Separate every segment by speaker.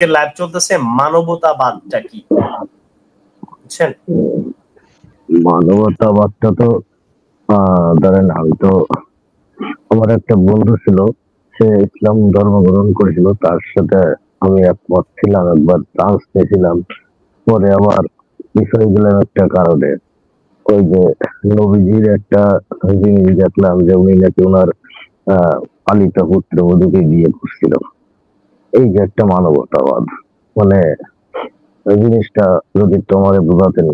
Speaker 1: Live চলতেছে, মানবতাবাদটা কি বুঝছেন?
Speaker 2: মানবতাবাদটা তো ধরেন, আমি তো আমার একটা বন্ধু ছিল, সে ইসলাম ধর্ম গ্রহণ করেছিল, তার সাথে আমি একমত ছিলাম, একবার চান্স নিয়েছিলাম। পরে আবার বিষয় গেলাম একটা কারণে, ওই যে নবীজির একটা জিনিস দেখলাম যে উনি নাকি ওনার পালিত পুত্রবধূকে বিয়ে করছিল। এই যে একটা মানবতাবাদ, মানে এই জিনিসটা যদি তোমারে বোঝাতেন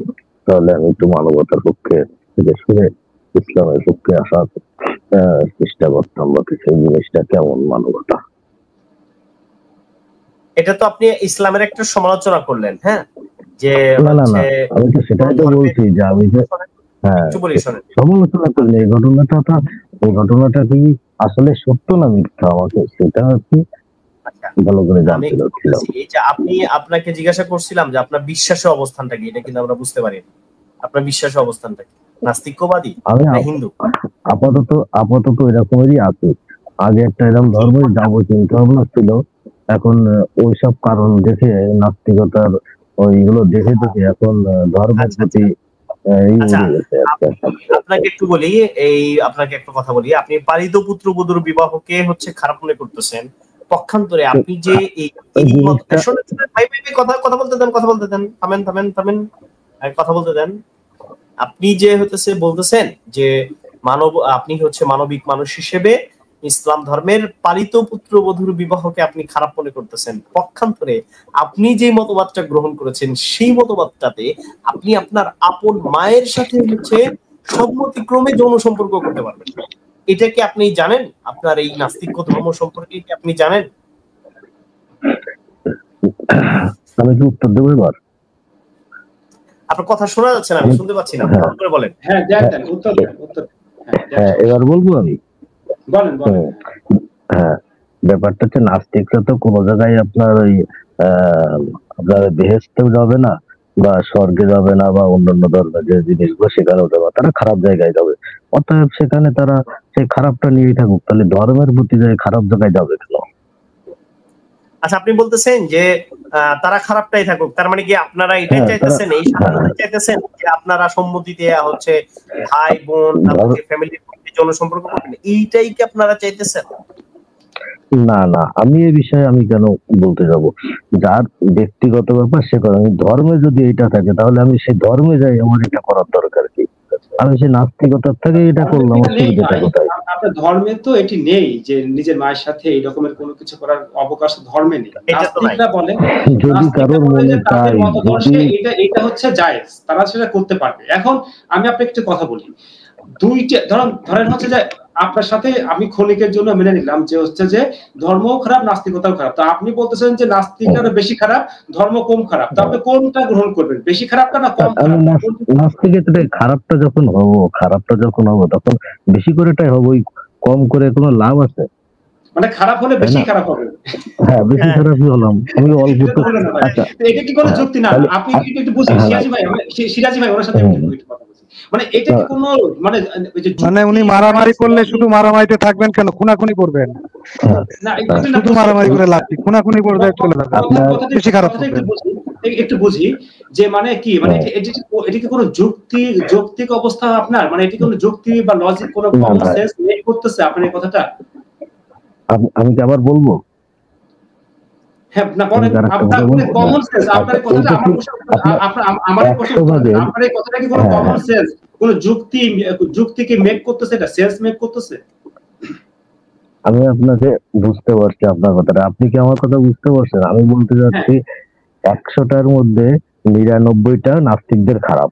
Speaker 2: তাহলে আমি একটু মানবতার পক্ষে থেকে শুনে ইসলামের পক্ষে আসার চেষ্টা করতাম, বা সেই জিনিসটা কেমন মানবতা।
Speaker 1: এটা তো আপনি ইসলামের একটা সমালোচনা করলেন, হ্যাঁ, যে
Speaker 2: না না না, আমি তো সেটাই তো বলছি যে আমি যে সমালোচনা করলে এই ঘটনাটা কি আসলে সত্য না মিথ্যা, আমাকে সেটা হচ্ছে ভালো করে জানতে চাচ্ছিলাম।
Speaker 1: এই যে আপনাকে জিজ্ঞাসা করছিলাম যে আপনার বিশ্বাসের অবস্থানটা কি, এটা কিন্তু আমরা বুঝতে পারি। আপনার বিশ্বাসের অবস্থানটা কি, নাস্তিকবাদী না হিন্দু?
Speaker 2: আপাতত এরকমেরই আছে। আগে একটা এরকম ধর্মের যাবো চিন্তা ভাবনা ছিল, এখন ওইসব কারণ দেখে, নাস্তিকতার ওইগুলো দেখে দেখে এখন ধর্মের প্রতি
Speaker 1: আপনাকে একটু বলি, আপনাকে একটা কথা বলি, আপনি পালিত পুত্রবধূর বিবাহকে খারাপ মনে করতেছেন, পক্ষান্তরে আপনি যে কথা বলতে দেন, থামেন, কথা বলতে দেন। আপনি যে বলতেছেন যে আপনি মানবিক মানুষ হিসেবে ইসলাম ধর্মের পালিত পুত্রবধূর বিবাহকে আপনি খারাপ মনে করতেছেন, পক্ষান্তরে আপনি যে মতবাদটা গ্রহণ করেছেন সেই মতবাদটাতে আপনি আপনার আপন মায়ের সাথে সম্মতিক্রমে যৌন সম্পর্ক করতে পারবেন। এটা কি আপনি জানেন? আপনার এই নাস্তিক্য ধর্ম সম্পর্কে কি আপনি জানেন?
Speaker 2: আমি কি উত্তর দেবো এবার?
Speaker 1: আপনার কথা শোনা যাচ্ছে না, আমি শুনতে পাচ্ছি না, ভালো করে বলেন।
Speaker 3: হ্যাঁ উত্তর দেন।
Speaker 2: হ্যাঁ, এবার বলবো আমি।
Speaker 3: বলেন।
Speaker 2: হ্যাঁ, ব্যাপারটা হচ্ছে নাস্তিকরা তো কোনো জায়গায় আপনার ওই আপনার বেহেশতেও যাবে না, বা স্বর্গে যাবে না, বা অন্যান্য ধর্মের যে জিনিসগুলো সেখানেও যাবে, তারা খারাপ জায়গায় যাবে। অতএব সেখানে তারা সেই খারাপটা নিয়েই থাকুক, তাহলে ধর্মের প্রতি যায় খারাপ জায়গায় যাবে কেন?
Speaker 1: আচ্ছা, আপনি বলতেছেন যে তারা খারাপটাই থাকুক, তার মানে কি আপনারা এটাই চাইতেছেন, এই স্বাধীনতা চাইতেছেন যে আপনারা সম্মতিতে ভাই বোন ফ্যামিলির মধ্যে যৌন সম্পর্ক করবেন, এইটাই কি আপনারা চাইতেছেন?
Speaker 2: না না, আমি এই বিষয়ে আমি কেন বলতে যাব? যার ব্যক্তিগত ব্যাপার সে করে। ধর্মে যদি এটা থাকে তাহলে আমি সেই ধর্মে যাই, আমার এটা করার দরকার কি? আমি সেই নাস্তিকতার থেকে এটা করলাম, অসুবিধাটা কোথায়?
Speaker 3: আপনার ধর্মে তো এটি নেই যে নিজের মায়ের সাথে এই রকমের কোনো কিছু করার অবকাশ ধর্মে নেই। নাস্তিকরা বলে
Speaker 2: যদি কারোর মনে চায়,
Speaker 3: এটা হচ্ছে জায়েজ, তারা সেটা করতে পারবে। এখন আমি আপনাকে একটা কথা বলি, দুইটা ধরেন হচ্ছে যে আপনার সাথে আমি ক্ষণিকের জন্য মেনে নিলাম যে ধর্মও খারাপ, নাস্তিকতাও খারাপ। তো আপনি বলতেছেন যে নাস্তিকরা বেশি খারাপ, ধর্ম কম খারাপ। তো আপনি কোনটা গ্রহণ করবেন, বেশি খারাপটা না কম খারাপ?
Speaker 2: নাস্তিকের খারাপটা যখন হবো তখন বেশি করেটাই হবো, কম করে কোনো লাভ আছে?
Speaker 3: মানে খারাপ হলে বেশি খারাপ হবে।
Speaker 2: হ্যাঁ, বেশি খারাপই হলাম আমি, অল্প।
Speaker 3: আচ্ছা, এটা কি কোনো যুক্তি না? আপনি একটু বুঝি, সিরাজি ভাই ওর সাথে একটু কথা বলছি। মানে এটা কি কোনো মানে
Speaker 4: উনি মারামারি করলে শুধু মারামারিতে থাকবেন কেন, খুনাখুনি করবেন না? শুধু মারামারি করে লাভ কি? খুনাখুনি করে চলে যাবে, বেশি খারাপ হবে।
Speaker 3: একটু বুঝি যে মানে কি, মানে এটা কি কোনো যৌক্তিক অবস্থা আপনার? মানে এটা কি কোনো যুক্তি বা লজিক, কোনো কমন সেন্স মেক করতেছে আপনার এই কথাটা?
Speaker 2: আমি কি আবার বলবো?
Speaker 3: হ্যাঁ, না বলেন। আপনার কমন সেন্স, আপনার কথাটা আমার এই কথাটা কি কোনো কমন সেন্স, কোনো যুক্তি কি মেক করতেছে, এটা সেন্স মেক করতেছে?
Speaker 2: আমি আপনাকে বুঝতে পারছি আপনার কথাটা, আপনি কি আমার কথা বুঝতে পারছেন? আমি বলতে যাচ্ছি 100টার মধ্যে 99টা নাস্তিকদের খারাপ,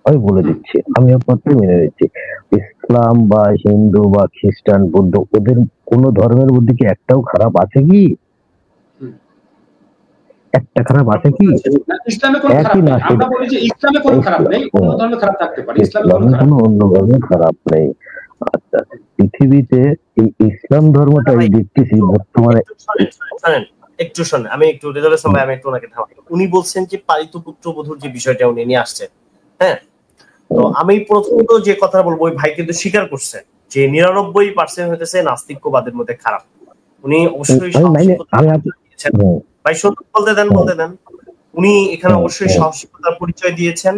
Speaker 2: আমি বলে দিচ্ছি, আমি আপনাকে মেনে নিচ্ছি। ইসলাম বা হিন্দু বা খ্রিস্টান বৌদ্ধ, ওদের কোন ধর্মের মধ্যে কি একটাও খারাপ আছে কি? একটা খারাপ আছে কি?
Speaker 3: ইসলামে কোনো খারাপ নেই। আমরা বলি যে ইসলামে কোনো খারাপ নেই, অন্য ধর্মে খারাপ থাকতে পারে, ইসলামে
Speaker 2: কোনো অন্য ধর্মে খারাপ নেই। আচ্ছা, পৃথিবীতে এই ইসলাম ধর্মটাই দেখতেছি বর্তমানে।
Speaker 1: একটু শোনেন, আমি একটু রেজাল্ট সময় আমি একটু ওনাকে থামাই। উনি বলছেন যে পালিত পুত্রবধূর যে বিষয়টা উনি নিয়ে আসছেন, হ্যাঁ, তো আমি প্রথমত যে কথা বলবো, ওই ভাই কিন্তু স্বীকার করছে যে 99% হইতেছে নাস্তিকবাদের মধ্যে খারাপ। উনি অবশ্যই ভাই সুন্দর বলতে দেন। উনি এখানে অবশ্যই সাহসিকতার পরিচয় দিয়েছেন।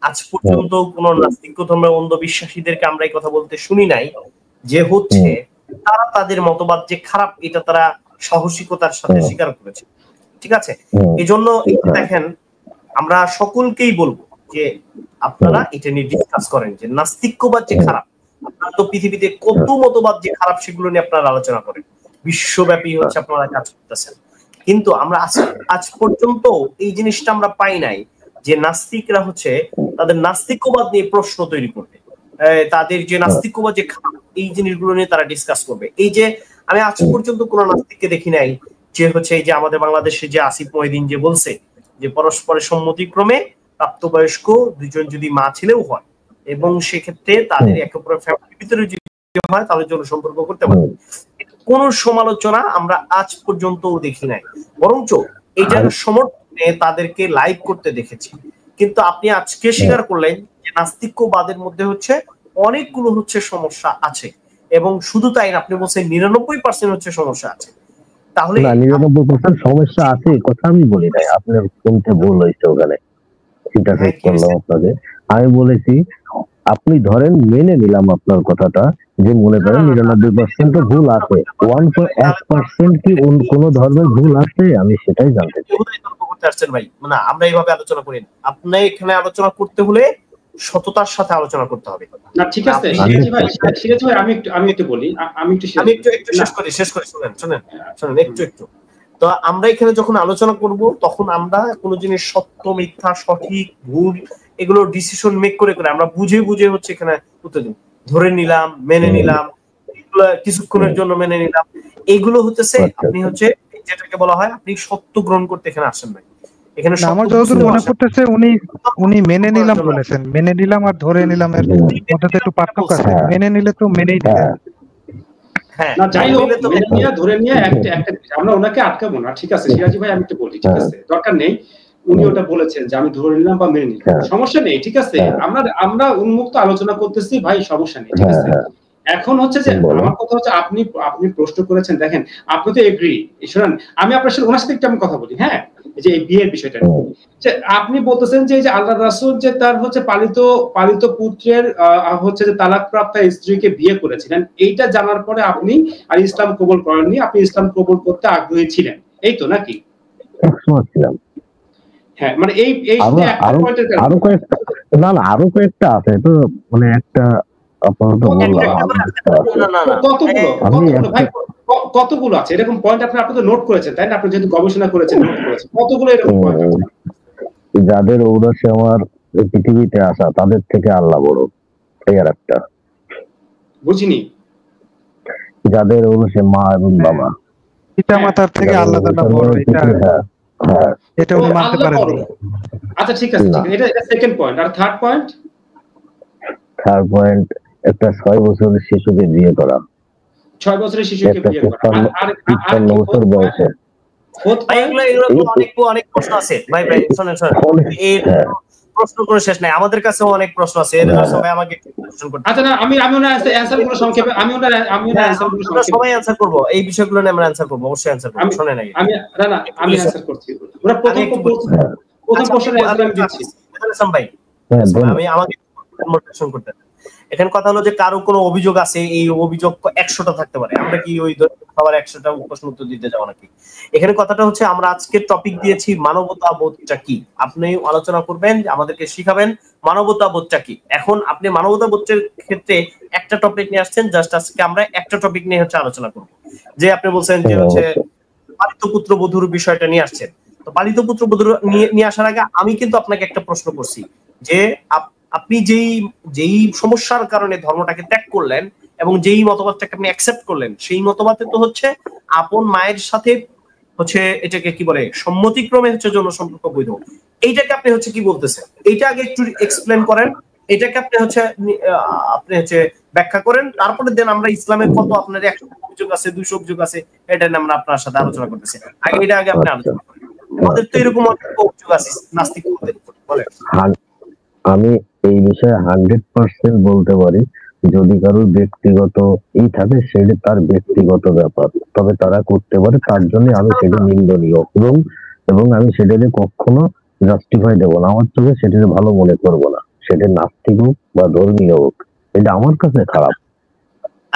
Speaker 1: আজ পর্যন্ত কোন নাস্তিক ধর্মের অন্ধবিশ্বাসীদেরকে আমরা এই কথা বলতে শুনি নাই যে হচ্ছে তারা তাদের মতবাদ যে খারাপ এটা তারা সাহসিকতার সাথে স্বীকার করেছে। ঠিক আছে, এই জন্য দেখেন আমরা সকলকেই বলবো যে আপনারা এটা নিয়ে ডিসকাস করেন যে নাস্তিক্যবাদ যে খারাপ, আপনারা তো পৃথিবীতে কত মতবাদ যে খারাপ সেগুলো নিয়ে আপনারা আলোচনা করেন, বিশ্বব্যাপী হচ্ছে আপনারা কাজ করতেছেন, কিন্তু আমরা আজ পর্যন্ত এই জিনিসটা আমরা পাই নাই যে নাস্তিকরা হচ্ছে তাদের নাস্তিক্যবাদ নিয়ে প্রশ্ন তৈরি করবে, তাদের যে নাস্তিক্যবাদ যে খারাপ এই জিনিসগুলো নিয়ে তারা ডিসকাস করবে। এই যে আমি আজ পর্যন্ত কোন নাস্তিককে দেখি নাই যে হচ্ছে এই যে আমাদের বাংলাদেশে যে আসিফ মহিউদ্দিন যে বলছে যে পরস্পরের সম্মতিক্রমে প্রাপ্তবয়স্ক দুজন যদি মা ছেলেও হয় এবং সেক্ষেত্রে তাদের একে অপরের ফ্যামিলির ভিতরে যদি হয় তাহলে জন্য সম্পর্ক করতে পারে, কোন সমালোচনা আমরা আজ পর্যন্ত দেখি নাই, বরঞ্চ এইটার সমর্থনে তাদেরকে লাইভ করতে দেখেছি। কিন্তু আপনি আজকে স্বীকার করলেন যে নাস্তিক্যবাদের মধ্যে হচ্ছে অনেকগুলো হচ্ছে সমস্যা আছে, এবং শুধু তাই না, আপনি বলছেন 99% হচ্ছে সমস্যা আছে। তাহলে
Speaker 2: 99% সমস্যা আছে কথা আমি বলি নাই, আপনার শুনতে ভুল হয়েছে ওখানে, সেটা ঠিক করলাম আপনাকে। আমি বলেছি আপনি ধরেন মেনে নিলাম আপনার কথাটা যে মনে করেন 99% ভুল আছে, 1% কি কোন ধর্মের ভুল আছে আমি সেটাই জানতে চাই।
Speaker 1: ভাই না, আমরা এইভাবে আলোচনা করি না, আপনি এখানে আলোচনা করতে হলে সততার সাথে আলোচনা করতে হবে।
Speaker 3: না ঠিক আছে সিরাজ ভাই, আমি একটু বলি, আমি একটু
Speaker 1: শেষ করি শুনেন একটু। তো আমরা এখানে যখন আলোচনা করব তখন আমরা কোনো জিনিস সত্য মিথ্যা সঠিক ভুল এগুলো ডিসিশন মেক করে আমরা বুঝে হচ্ছে এখানে উত্তর দিই, ধরে নিলাম মেনে নিলাম, এগুলো কিছুক্ষণের জন্য মেনে নিলাম, এগুলো হতেছে আপনি হচ্ছে যেটাকে বলা হয় আপনি সত্য গ্রহণ করতে এখানে আসেন নাই। এখানে
Speaker 4: আমার যতদূর মনে পড়তেছে উনি মেনে নিলাম বলেছেন, মেনে নিলাম আর ধরে নিলাম এর মধ্যে একটু পার্থক্য আছে। মেনে নিলে তো মেনেই নিলেন,
Speaker 3: না যাই হোক মেনে নিয়ে ধরে নিয়ে একটা আমরা ওনাকে আটকাবো না। ঠিক আছে সিরাজি ভাই, আমি একটু বলি, ঠিক আছে দরকার নেই, উনি ওটা বলেছেন যে আমি ধরে নিলাম বা মেনে নিলাম, সমস্যা নেই, ঠিক আছে আমরা উন্মুক্ত আলোচনা করতেছি ভাই, সমস্যা নেই, ঠিক আছে। এখন হচ্ছে যে আমার কথা হচ্ছে আপনি প্রশ্ন করেছেন, দেখেন আপনি তো এগ্রি, শুনেন আমি আপনার সাথে ওনার সাথে একটু আমি কথা বলি, হ্যাঁ যে এই বিয়ের বিষয়টা যে আপনি বলতেছেন যে আল্লাহ রাসূল যে তার হচ্ছে পালিত পুত্রের হচ্ছে যে তালাকপ্রাপ্ত স্ত্রীকে বিয়ে করেছিলেন, এইটা জানার পরে আপনি আর ইসলাম কবুল করেননি, আপনি ইসলাম কবুল করতে আগ্রহী ছিলেন, এই তো নাকি? হ্যাঁ, মানে এই
Speaker 2: আরো কয়েকটা আছে তো, মানে একটা
Speaker 3: কতগুলো আছে এরকম পয়েন্ট আপনি তো নোট করেছেন, তাই না? আপনি যেহেতু গবেষণা করেছেন, নোট করেছেন, কতগুলো এরকম পয়েন্ট আছে?
Speaker 2: যাদের ঔরসে আমার পৃথিবীতে আসা তাদের থেকে আল্লাহ বড়, এই আর একটা
Speaker 3: বুঝিনি।
Speaker 2: যাদের ঔরসে মা এবং বাবা,
Speaker 4: পিতা মাতার থেকে আল্লাহ তাআলা বড়, এটা উনি মানতে পারেন।
Speaker 3: আচ্ছা ঠিক আছে, এটা সেকেন্ড পয়েন্ট। আর থার্ড পয়েন্ট
Speaker 2: একটা 6 বছরের শিশুকে বিয়ে করা,
Speaker 3: 6 বছরের শিশুকে বিয়ে করা, আর
Speaker 2: 55 বছর বয়সে।
Speaker 1: অনেক প্রশ্ন আছে ভাই, শুনেন এই প্রশ্ন করে শেষ নাই, আমাদের কাছেও অনেক প্রশ্ন আছে, সবাই আমাকে কোশ্চেন করতে।
Speaker 3: আচ্ছা না, আমি ওনার অ্যানসার গুলো সংক্ষেপে
Speaker 1: সবাই অ্যানসার করব, এই বিষয়গুলো নিয়ে আমরা অ্যানসার করব, অবশ্যই অ্যানসার করব, শুনেন আগে
Speaker 3: আমি অ্যানসার করছি। ওরা প্রথম প্রশ্নের অ্যানসার আমি দিচ্ছি
Speaker 1: ভাই, আমি আমাকে কোশ্চেন করতে। এখানে কথা হলো যে কারো কোনো অভিযোগ আছে, এই অভিযোগ 100টা থাকতে পারে, আমরা কি ওই সবার 100টা প্রশ্ন উত্তর দিতে যাবো নাকি? এখানে কথাটা হচ্ছে আমরা আজকে টপিক দিয়েছি মানবতাবোধটা কি, আপনি আলোচনা করবেন, আমাদেরকে শিখাবেন মানবতাবোধটা কি। এখন আপনি মানবতাবোধের ক্ষেত্রে একটা টপিক নিয়ে আসছেন, জাস্ট আজকে আমরা একটা টপিক নিয়ে হচ্ছে আলোচনা করব। যে আপনি বলছেন যে হচ্ছে পালিত পুত্রবধূর বিষয়টা নিয়ে আসছেন, তো পালিত পুত্রবধূর নিয়ে আসার আগে আমি কিন্তু আপনাকে একটা প্রশ্ন করছি যে আপনি যেই সমস্যার কারণে ধর্মটাকে ত্যাগ করলেন এবং যেই মতবাদটাকে আপনি অ্যাকসেপ্ট করলেন, সেই মতবাদে তো হচ্ছে আপন মায়ের সাথে হচ্ছে এটাকে কি বলে সম্মতিক্রমে হচ্ছে যৌন সম্পর্ক বৈধ, এইটাকে আপনি হচ্ছে কি বলতেছেন, এইটা আগে একটু এক্সপ্লেন করেন, এটাকে আপনি হচ্ছে ব্যাখ্যা করেন, তারপরে দেন আমরা ইসলামের কত আপনার 100 অভিযোগ আছে 200 অভিযোগ আছে এটা নিয়ে আমরা আপনার সাথে আলোচনা করতেছি। এটা আগে আপনি আলোচনা করেন, আমাদের তো এরকম অনেক অভিযোগ আছে নাস্তিকদের উপর। বলেন।
Speaker 2: আমি এই বিষয়ে 100% বলতে পারি যদি কারোর ব্যক্তিগত থাকে সেটা তার ব্যক্তিগত ব্যাপার, তবে তারা করতে পারে, তার জন্য আমি সেটা নিন্দনীয় এবং আমি সেটাকে কখনো জাস্টিফাই দেবো না, আমার চোখে সেটাকে ভালো মনে করবো না, সেটা নাস্তিক হোক বা ধর্মীয় হোক, এটা আমার কাছে খারাপ।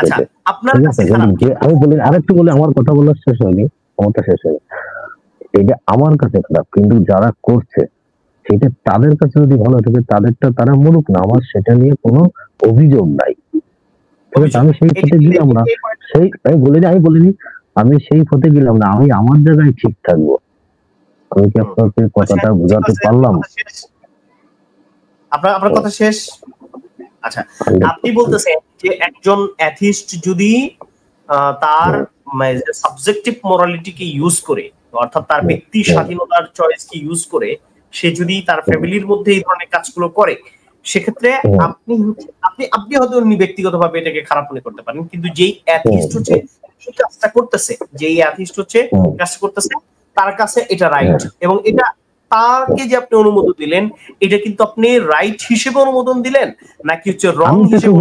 Speaker 1: আচ্ছা, আপনার কাছে
Speaker 2: খারাপ আমি বলি আরেকটু বলে আমার কথা বলার শেষ হয়নি, আমারটা শেষ হয়নি। এটা আমার কাছে খারাপ, কিন্তু যারা করছে সেটা তাদের কাছে যদি ভালো থাকে তাদেরটা তারা মরুক না, আমার সেটা নিয়ে কোনো অভিযোগ নাই। আমি সেই পথে গেলাম না, আমি বলিনি আমি সেই পথে গেলাম না, আমি আমার জায়গায় ঠিক থাকবো। আমি কি আপনাকে কথাটা বোঝাতে পারলাম?
Speaker 1: আপনার কথা শেষ। আচ্ছা, আপনি বলতেছেন যে একজন অ্যাথিস্ট যদি তার সাবজেক্টিভ মোরালিটিকে ইউজ করে, অর্থাৎ তার ব্যক্তি স্বাধীনতার চয়েসকে ইউজ করে সে যদি তার ফ্যামিলির মধ্যে এই ধরনের কাজগুলো করে, সেক্ষেত্রে আপনি হয়তো ব্যক্তিগতভাবে এটাকে খারাপ মনে করতে পারেন, কিন্তু যেই অ্যাথিস্ট হচ্ছে এই কাজটা করতেছে, যেই অ্যাথিস্ট হচ্ছে কাজটা করতেছে, তার কাছে এটা রাইট, এবং এটা তাকে যে আপনি অনুমোদন দিলেন, এটা কিন্তু আপনি রাইট হিসেবে অনুমোদন দিলেন নাকি হচ্ছে রং হিসেবে?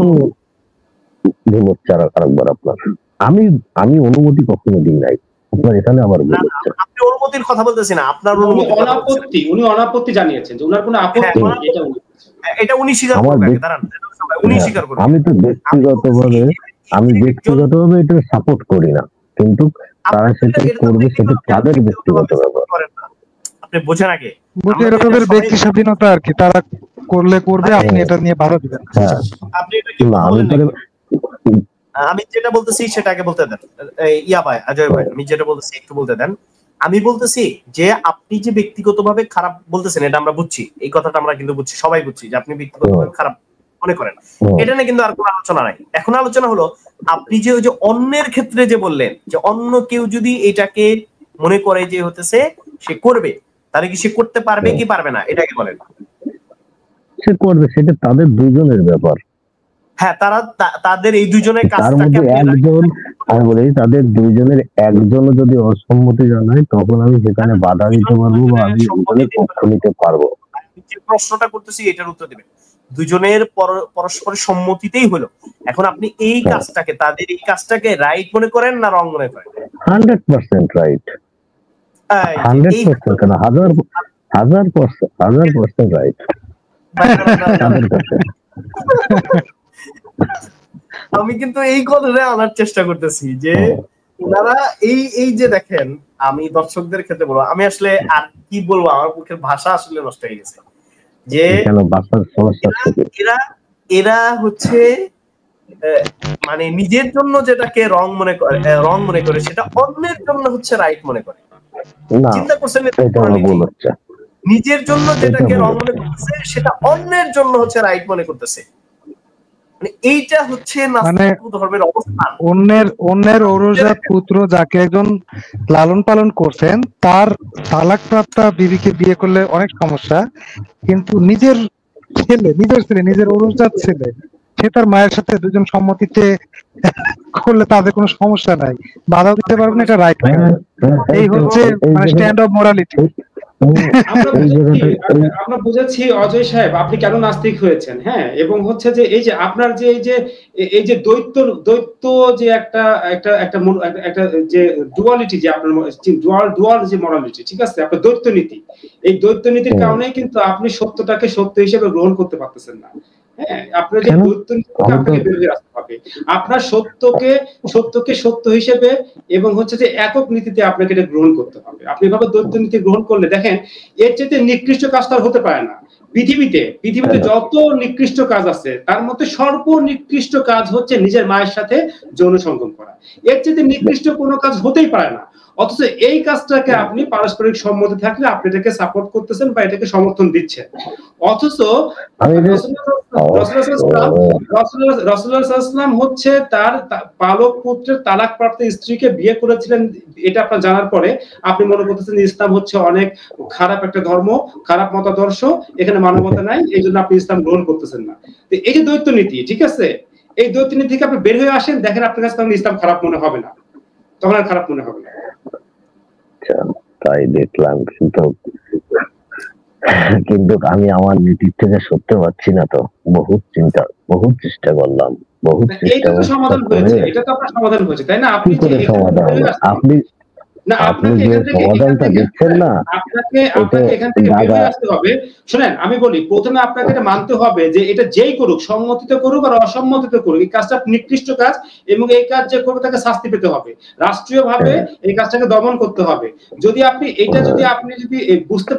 Speaker 2: আমি অনুমতি কখনো দিই নাই, আপনার এখানে আবার
Speaker 1: আপনি অনুমতির কথা বলতেছেন না, আপনার
Speaker 3: উনি অনাপত্তি জানিয়েছেন যে ওনার কোনো আপত্তি নেই,
Speaker 1: এটা উনি স্বীকার করবেন। দাঁড়ান, উনি স্বীকার করবেন।
Speaker 2: আমি ব্যক্তিগতভাবে এটা সাপোর্ট করি না, কিন্তু তারা সেটা করবে, সেটা তাদের ব্যক্তিগত ব্যাপার।
Speaker 1: আপনি বোঝেন আগে,
Speaker 4: এটা তাদের ব্যক্তি স্বাধীনতা আর কি, তারা করলে করবে, আপনি এটা নিয়ে বাধা দিবেন।
Speaker 1: আপনি এটা কি আমি যেটা বলতেছি সেটা আগে বলতে দেন। ইয়া ভাই, অজয় ভাই, আমি যেটা বলতেছি একটু বলতে দেন। আমি বলতেছি যে আপনি যে ব্যক্তিগতভাবে খারাপ বলতেছেন, এটা আমরা বুঝছি, এই কথাটা আমরা কিন্তু বুঝছি, সবাই বুঝছি যে আপনি ব্যক্তিগতভাবে খারাপ মনে করেন, এটা নিয়ে কিন্তু আর কোনো আলোচনা নাই। এখন আলোচনা হলো আপনি যে ওই যে অন্যের ক্ষেত্রে যে বললেন যে অন্য কেউ যদি এটাকে মনে করে যে হতেছে সে করবে, তাহলে কি সে করতে পারবে কি পারবে না, এটাকে বলেন।
Speaker 2: সে করবে, সেটা তাদের দুজনের ব্যাপার।
Speaker 1: হ্যাঁ, তাদের এই দুজনের কাজটাকে
Speaker 2: আমি বলি তাদের দুইজনের একজনও যদি অসম্মতি জানায়, তখন আমি সেখানে বাধা দিতে পারবো বা আমি দুজনের পক্ষ নিতে পারবো।
Speaker 1: যে প্রশ্নটা করতেছি এটার উত্তর দিবেন। দুজনের পরস্পরের সম্মতিতেই হলো। এখন আপনি এই কাজটাকে, তাদের এই কাজটাকে রাইট মনে করেন না রং মনে করেন?
Speaker 2: 100% রাইট। 100% না, 1000% রাইট।
Speaker 1: আমি কিন্তু এই কথাটা আনার চেষ্টা করতেছি যে ওনারা এই যে দেখেন, আমি দর্শকদের ক্ষেত্রে বলবো, আমি আসলে আর কি বলবো, আমার মুখের ভাষা আসলে নষ্ট হয়ে গেছে, যে এরা হচ্ছে মানে নিজের জন্য যেটাকে রং মনে করে সেটা অন্যের জন্য হচ্ছে রাইট মনে করে। চিন্তা করছেন, নিজের জন্য যেটাকে রং মনে করতেছে সেটা অন্যের জন্য হচ্ছে রাইট মনে করতেছে। এইটা হচ্ছে নাস্তিক ধর্মের অবস্থান।
Speaker 4: অন্যের ঔরজাত পুত্র যাকে একজন লালন পালন করছেন, তার তালাকপ্রাপ্ত বিবিকে বিয়ে করলে অনেক সমস্যা, কিন্তু নিজের ঔরজাত ছেলে, সে তার মায়ের সাথে দুজন সম্মতিতে করলে তাদের কোনো সমস্যা নাই, বাধা দিতে পারবেন, এটা রাইট। এই হচ্ছে মানে স্ট্যান্ড অফ মোরালিটি।
Speaker 3: আমরা বুঝেছি অজয় সাহেব আপনি কেন নাস্তিক হয়েছেন। হ্যাঁ, এবং হচ্ছে যে এই যে আপনার যে এই যে দ্বৈত যে একটা যে ডুয়ালিটি, যে আপনার ডুয়াল যে মোরালিটি, ঠিক আছে, আপনার দ্বৈত নীতি, এই দ্বৈত নীতির কারণেই কিন্তু আপনি সত্যটাকে সত্য হিসেবে গ্রহণ করতে পারতেছেন না। হ্যাঁ, আপনার যে দ্বৈত নীতিকে আপনাকে বের হয়ে আসতে হবে, আপনার সত্যকে সত্য হিসেবে এবং হচ্ছে যে একক নীতিতে আপনাকে এটা গ্রহণ করতে হবে। আপনি এভাবে দ্বৈত নীতি গ্রহণ করলে দেখেন এর চেয়ে নিকৃষ্ট কাজ তার হতে পারে না। পৃথিবীতে যত নিকৃষ্ট কাজ আছে তার মধ্যে সর্বনিকৃষ্ট কাজ হচ্ছে নিজের মায়ের সাথে যৌন সঙ্গম করা। এর চেয়ে নিকৃষ্ট কোনো কাজ হতেই পারে না। অথচ এই কাজটাকে আপনি পারস্পরিক সম্মতি থাকলে আপনি এটাকে সাপোর্ট করতেছেন বা এটাকে সমর্থন দিচ্ছেন। অথচ রাসূলুল্লাহ হচ্ছে তার পালক পুত্রের তালাকপ্রাপ্ত স্ত্রীকে বিয়ে করেছিলেন, এটা আপনার জানার পরে আপনি মনে করতেছেন ইসলাম হচ্ছে অনেক খারাপ একটা ধর্ম, খারাপ মতাদর্শ, এখানে মানবতা নাই, এই জন্য আপনি ইসলাম গ্রহণ করতেছেন না। তো এই যে দ্বৈত নীতি, ঠিক আছে, এই দ্বৈত নীতি থেকে আপনি বের হয়ে আসেন, দেখেন আপনার কাছে তখন ইসলাম খারাপ মনে হবে না, তখন আর খারাপ মনে হবে না।
Speaker 2: তাই দেখলাম, কিন্তু আমি আমার নীতির থেকে সরতে পারছি না। তো বহুত চেষ্টা করলাম, বহুত
Speaker 3: এইটা তো সমাধান হয়েছে, এটা তো আপনার সমাধান হয়েছে, তাই না? আপনি যে
Speaker 2: সমাধান আপনি
Speaker 3: না,
Speaker 2: আপনি
Speaker 3: আপনাকে
Speaker 2: যে
Speaker 3: এখান থেকে
Speaker 2: সমাধানটা দিচ্ছেন না,
Speaker 3: আপনাকে এখান থেকে বের হয়ে আসতে হবে। শুনেন, আমি বলি, প্রথমে আপনাকে এটা মানতে হবে যে এটা যেই করুক, সম্মতিতে করুক আর অসম্মতিতে করুক, এই কাজটা নিকৃষ্ট কাজ, এবং এই কাজ যে করবে তাকে শাস্তি পেতে হবে। রাষ্ট্রীয়ভাবে এই কাজটাকে দমন করতে হবে। যদি আপনি এটা যদি বুঝতে,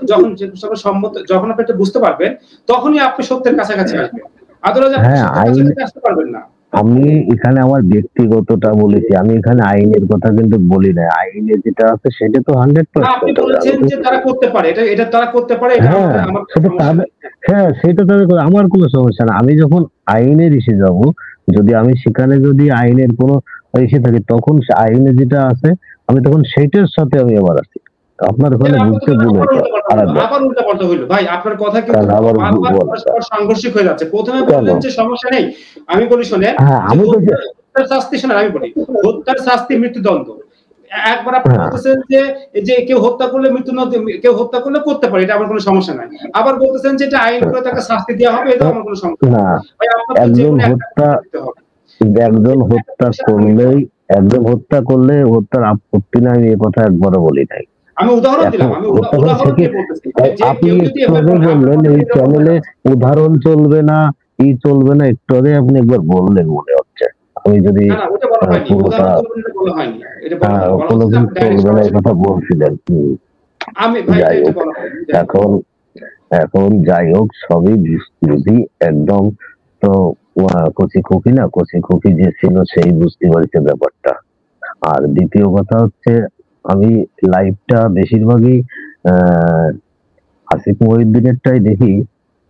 Speaker 3: যখন আপনি এটা বুঝতে পারবেন, তখনই আপনি সত্যের কাছাকাছি আসবেন। আদালত আপনি সত্যের কাছাকাছি আসতে পারবেন না।
Speaker 2: আমি এখানে আমার ব্যক্তিগতটা বলেছি, আমি এখানে আইনের কথা কিন্তু বলি না। আইনে যেটা আছে সেটা তো 100%।
Speaker 3: আপনি বলেছেন যে তারা করতে পারে, এটা তারা করতে পারে, এটা আমার
Speaker 2: সেটা তাদের, আমার কোনো সমস্যা না। আমি যখন আইনের ইসে যাব, যদি আমি সেখানে যদি আইনের কোনো ইসে থাকি, তখন আইনে যেটা আছে আমি তখন সেইটার সাথে আমি আবার আসি। আপনার ওখানে বুঝতে ভুল হয়েছে।
Speaker 3: আবার উল্টাপাল্টা হইলো ভাই, আপনার কথা কিন্তু সাংঘর্ষিক হয়ে যাচ্ছে। প্রথমে বললেন যে সমস্যা নেই, আমি বলি শোনেন, হত্যার শাস্তি, শোনেন আমি বলি, হত্যার শাস্তি মৃত্যুদণ্ড। একবার আপনি বলতেছেন যে কেউ হত্যা করলে কেউ হত্যা করলে করতে পারে, এটা আমার কোনো সমস্যা নাই। আবার বলতেছেন যে এটা আইন করে তাকে শাস্তি দেওয়া হবে, এটা আমার কোনো সমস্যা না। ভাই,
Speaker 2: একজন হত্যা করলে হত্যার আপত্তি নাই, এই কথা একবারও বলি নাই।
Speaker 3: আমি উদাহরণ দিলাম,
Speaker 2: আপনি একটু বললেন এই চ্যানেলে উদাহরণ চলবে না, চলবে না, একটু আগে আপনি একবার বললেন মনে হচ্ছে। আমি যদি কোনোদিন চলবে না এই কথা বলছিলেন। যাই হোক, এখন যাই হোক, সবই যদি একদম তো কচি খুকি যে ছিল সেই বুঝতে পারছে ব্যাপারটা। আর দ্বিতীয় কথা হচ্ছে, আমি লাইভটা বেশিরভাগই আসিফ মহিউদ্দিনেরটাই দেখি,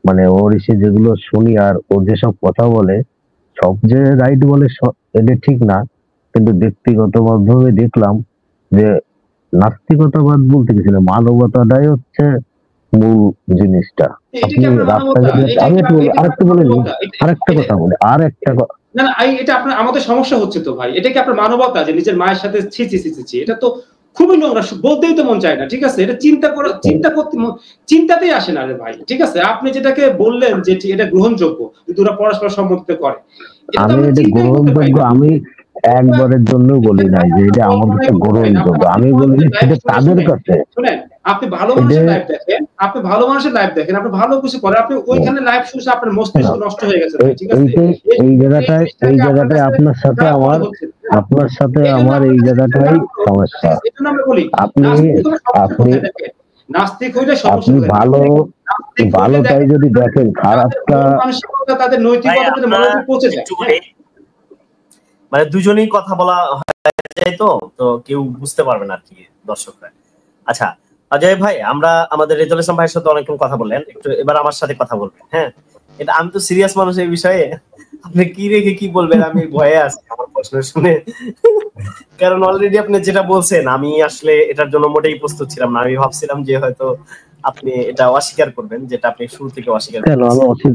Speaker 2: মানে ওর এসে যেগুলো শুনি আর ওর যেসব কথা বলে, সব যে রাইট বলে এটা ঠিক না, কিন্তু ব্যক্তিগত মাধ্যমে দেখলাম যে নাস্তিকতাবাদ বলতে কিছু না, মানবতাটাই হচ্ছে মূল জিনিসটা। আপনি আরেকটা কথা বলি,
Speaker 3: না, এটা আপনার আমাদের সমস্যা হচ্ছে তো ভাই। এটা কি আপনার মানবতা যে নিজের মায়ের সাথে ছি? এটা তো খুবই নোংরা, বলতেই তো মন চায় না। ঠিক আছে, এটা চিন্তাতেই আসে না রে ভাই। ঠিক আছে, আপনি যেটাকে বললেন যে এটা গ্রহণযোগ্য, যদি ওরা পরস্পর সম্মতিতে করে,
Speaker 2: আমি একবারের জন্য বলি নাই যে এটা আমার কাছে গ্রহণযোগ্য। আমি বলি সেটা তাদের কাছে।
Speaker 3: শুনেন, আপনি ভালো মানুষের লাইভ দেখেন, আপনি ভালো কিছু করেন, আপনি ওইখানে লাইভ শুনে আপনার মস্তিষ্ক নষ্ট হয়ে গেছে। ঠিক আছে,
Speaker 2: এই জায়গাটায় আপনার সাথে আমার এই জায়গাটাই সমস্যা। আপনি
Speaker 3: নাস্তিক হইলে সমস্যা,
Speaker 2: ভালোটাই যদি দেখেন, খারাপটা
Speaker 3: তাদের নৈতিকতা মনোযোগ পৌঁছে যায়।
Speaker 1: মানে দুজনেই কথা বলা যায়, তো কেউ বুঝতে পারবে না আর কি, দর্শকরা। আচ্ছা অজয় ভাই, আমরা আমাদের রেজাউল ইসলাম ভাইয়ের সাথে অনেকক্ষণ কথা বললেন, একটু এবার আমার সাথে কথা বলবেন। হ্যাঁ, এটা আমি তো সিরিয়াস মানুষ এই বিষয়ে, আপনি কি রেখে কি বলবেন আমি ভয়ে আছি আমার প্রশ্ন শুনে, কারণ অলরেডি আপনি যেটা বলছেন আমি আসলে এটার জন্য মোটেই প্রস্তুত ছিলাম না। আমি ভাবছিলাম যে হয়তো আপনি এটা অস্বীকার করবেন, যেটা আপনি শুরু থেকে অস্বীকার করেছেন।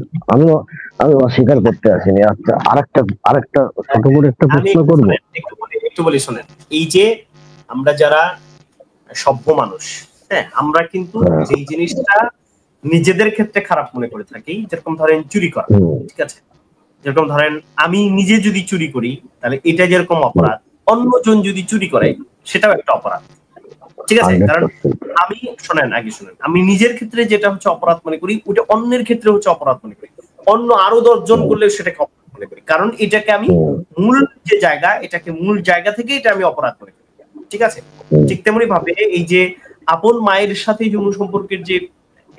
Speaker 2: আমি অস্বীকার করতে আসিনি। আচ্ছা, আরেকটা ছোট করে একটা প্রশ্ন করব,
Speaker 1: একটু বলি শোনেন। এই যে আমরা যারা সভ্য মানুষ, হ্যাঁ, আমরা কিন্তু যেই জিনিসটা নিজেদের ক্ষেত্রে খারাপ মনে করে থাকি, যেরকম ধরেন চুরি করা, ঠিক আছে, যেরকম ধরেন আমি নিজে যদি চুরি করি তাহলে এটা যেরকম অপরাধ, অন্যজন যদি চুরি করে সেটাও একটা অপরাধ। ঠিক আছে, কারণ আমি আমি নিজের ক্ষেত্রে যেটা হচ্ছে অপরাধ মনে করি, ওটা অন্যের ক্ষেত্রে হচ্ছে অপরাধ মনে করি, অন্য আরো 10 জন করলে সেটাকে অপরাধ মনে করি, কারণ এটাকে আমি মূল যে জায়গা, এটাকে মূল জায়গা থেকে এটা আমি অপরাধ মনে করি। ঠিক আছে, ঠিক তেমনি ভাবে এই যে আপন মায়ের সাথে যৌন সম্পর্কের যে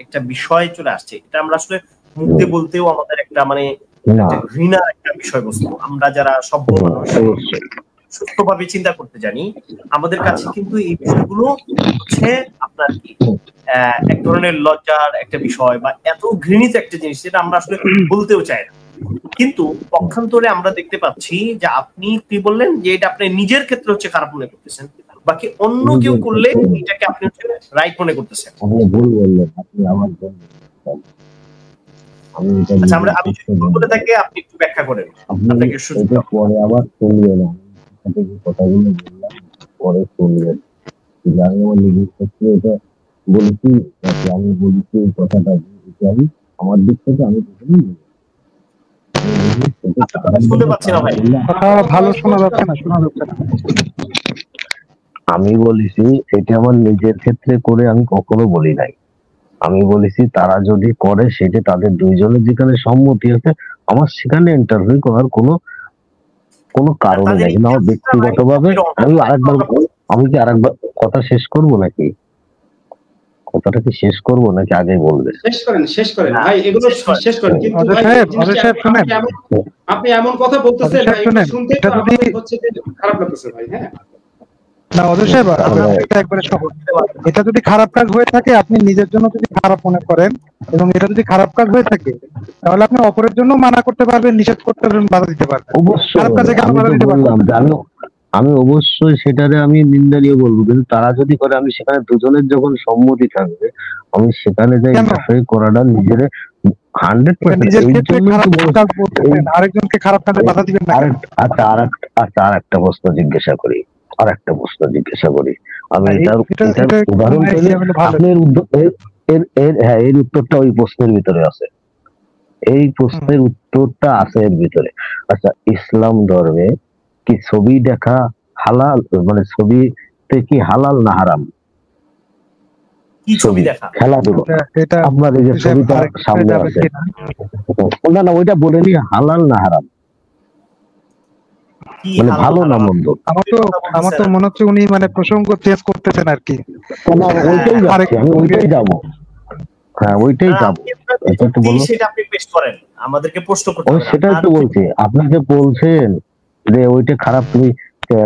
Speaker 1: একটা বিষয় চলে আসছে, এটা আমরা আসলে মুখে বলতেও আমাদের একটা মানে ঘৃণার একটা বিষয়বস্তু। আমরা যারা সভ্য মানুষ, সুস্থভাবে চিন্তা করতে জানি, আমাদের কাছে কিন্তু এই বিষয়গুলো হচ্ছে আপনার কি এক ধরনের লজ্জার একটা বিষয় বা এত ঘৃণিত একটা জিনিস যেটা আমরা আসলে বলতেও চাই না। কিন্তু পক্ষান্তরে আমরা দেখতে পাচ্ছি যে আপনি কি বললেন যে এটা আপনি নিজের ক্ষেত্রে হচ্ছে খারাপ মনে করতেছেন, বাকি অন্য কেউ করলে এটাকে আপনি হচ্ছে রাইট মনে করতেছেন।
Speaker 2: আপনি ভুল বললেন, আপনি আমার জন্য
Speaker 1: আচ্ছা, আমি বলে থাকি, আপনি একটু ব্যাখ্যা করেন। আপনাকে
Speaker 2: পরে আবার শুনবেন, আমি যে কথাগুলো বললাম পরে শুনবেন। আমি আমার নিজের ক্ষেত্রে এটা বলেছি, আমি বলেছি এই কথাটা, আমি আমার দিক থেকে আমি
Speaker 1: শুনতে পাচ্ছি না ভাই।
Speaker 4: কথা ভালো শোনা যাচ্ছে না।
Speaker 2: আমি বলেছি এটা আমার নিজের ক্ষেত্রে করে আমি কখনো বলি নাই। আমি বলেছি তারা যদি করে সেটা তাদের দুইজনের যেখানে সম্মতি আছে, আমার সেখানে ইন্টারভিউ করার কোনো কারণে নাই। কিন্তু আমার ব্যক্তিগতভাবে আমি কি আরেকবার কথা শেষ করবো নাকি? কথাটা কি শেষ করবো নাকি আগে বলবে?
Speaker 3: শেষ করেন ভাই, এগুলো শেষ করেন। কিন্তু ভাই আপনি এমন কথা বলতেছেন ভাই, এগুলো শুনতে তো আমাদের হচ্ছে যে খারাপ লাগতেছে ভাই। হ্যাঁ
Speaker 4: না অজয় সাহেব, এটা একবারে সহজ। এটা যদি খারাপ কাজ হয়ে থাকে, আপনি নিজের জন্য যদি খারাপ মনে করেন এবং এটা যদি খারাপ কাজ হয়ে থাকে, তাহলে আপনি অপরের জন্য মানা করতে পারবেন, নিষেধ করতে পারবেন, বাধা দিতে পারবেন।
Speaker 2: অবশ্যই আমি অবশ্যই সেটারে আমি নিন্দনীয় বলবো, কিন্তু তারা যদি করে আমি সেখানে দুজনের যখন সম্মতি থাকবে, আমি সেখানে যাই ইন্টারফেয়ার করাটা নিজের 100%।
Speaker 4: আরেকজনকে খারাপ কাজে বাধা দিবেন না।
Speaker 2: আচ্ছা আর একটা প্রশ্ন জিজ্ঞাসা করি। আমি এটার উদাহরণ আপনার এর উত্তরটা ওই প্রশ্নের ভিতরে আছে। এই প্রশ্নের উত্তরটা আছে এর ভিতরে। আচ্ছা, ইসলাম ধর্মে কি ছবি দেখা হালাল, মানে ছবিতে কি হালাল না হারাম?
Speaker 1: কি ছবি দেখা?
Speaker 2: খেলাধুলো। আপনার এই যে ছবিটা সামনে আছে, না ওইটা বলেনি হালাল না হারাম, মানে ভালো না মন্দ।
Speaker 4: আমার তো মনে হচ্ছে উনি মানে প্রসঙ্গ চেঞ্জ করতেছেন আর কি।
Speaker 2: ওইটাই যাবো। হ্যাঁ ওইটাই যাবো।
Speaker 1: সেটা আপনি পেশ করেন, আমাদেরকে প্রশ্ন করতে হবে।
Speaker 2: সেটাই তো বলছি, আপনি যে বলছেন যে ওইটা খারাপ, তুমি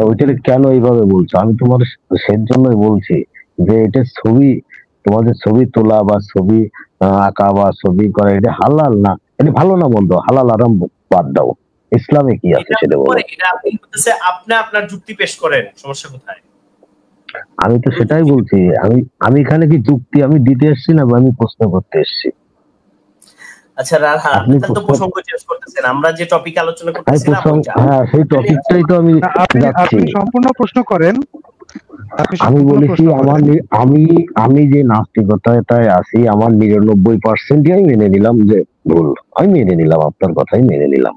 Speaker 2: ওইটাকে কেন এইভাবে বলছো? আমি তোমার সেজন্যই বলছি যে এটা ছবি, তোমাদের ছবি তোলা বা ছবি আঁকা বা ছবি করা এটা হালাল না, এটা ভালো না মন্দ, হালাল আরাম বাদ দাও, ইসলামে কি আছে সেটা বলো।
Speaker 1: আপনি আপনার যুক্তি পেশ করেন, সমস্যা কোথায়?
Speaker 2: আমি তো সেটাই বলছি। আমি এখানে কি যুক্তি আমি দিতে এসেছি না, আমি প্রশ্ন করতে এসেছি।
Speaker 1: আচ্ছা আপনি তো প্রসঙ্গ চেঞ্জ করতেছেন, আমরা যে টপিক আলোচনা করতেছিলাম
Speaker 2: হ্যাঁ সেই টপিকটাই তো আমি
Speaker 4: যাচ্ছি। সম্পূর্ণ প্রশ্ন করেন।
Speaker 2: আমি বলেছি আমি যে নাস্তিকতায় আছি, আমার 99% আমি মেনে নিলাম যে ভুল, আমি মেনে নিলাম, আপনার কথাই মেনে নিলাম।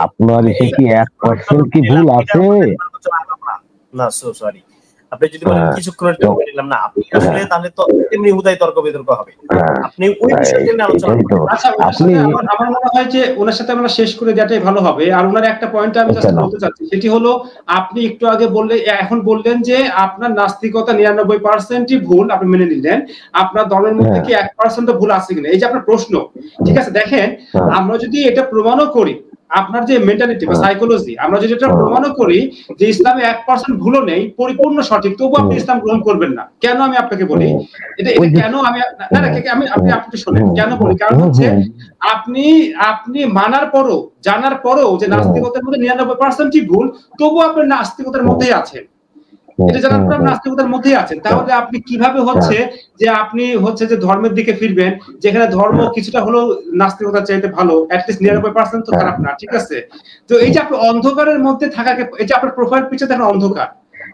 Speaker 2: আপনার এসে কি 1% কি ভুল আছে?
Speaker 1: না সরি, আপনি যদি বলেন কিছুক্ষণের জন্য মেনে নিলাম না, আপনি আসলে তাহলে তো এমনি হুদাই তর্ক বিতর্ক হবে। আপনি ওই বিষয়টা নিয়ে আলোচনা করুন।
Speaker 3: আচ্ছা, আমার মনে হয় যে ওনার সাথে আমরা শেষ করে দেওয়াটাই ভালো হবে। আর ওনার একটা পয়েন্ট আমি জাস্ট বলতে চাচ্ছি, সেটি হলো আপনি একটু আগে এখন বললেন যে আপনার নাস্তিকতা 99%ই ভুল, আপনি মেনে নিলেন। আপনার ধর্মের মধ্যে কি 1% ভুল আছে কিনা, এই যে আপনার প্রশ্ন। ঠিক আছে, দেখেন আমরা যদি এটা প্রমাণও করি, আপনার যে মেন্টালিটি বা সাইকোলজি, আমরা যদি এটা প্রমাণও করি যে ইসলামে 1% ভুলও নেই, পরিপূর্ণ সঠিক, তবু আপনি ইসলাম গ্রহণ করবেন না কেন? আমি আপনাকে বলি এটা কেন আমি আপনি শুনেন কেন বলি। কারণ হচ্ছে আপনি মানার পরও, জানার পরও যে নাস্তিকতার মধ্যে 99%ই ভুল, তবু আপনি নাস্তিকতার মধ্যেই আছেন। এটা জানার পর আপনি নাস্তিকতার মধ্যেই আছেন। তাহলে আপনি কিভাবে হচ্ছে যে আপনি হচ্ছে যে ধর্মের দিকে ফিরবেন, যেখানে ধর্ম কিছুটা হলেও নাস্তিকতার চাইতে ভালো, অ্যাটলিস্ট 99% তো খারাপ না। ঠিক আছে, তো এই যে আপনি অন্ধকারের মধ্যে থাকাকে, এই যে আপনার প্রোফাইল পিকচার দেখেন অন্ধকার,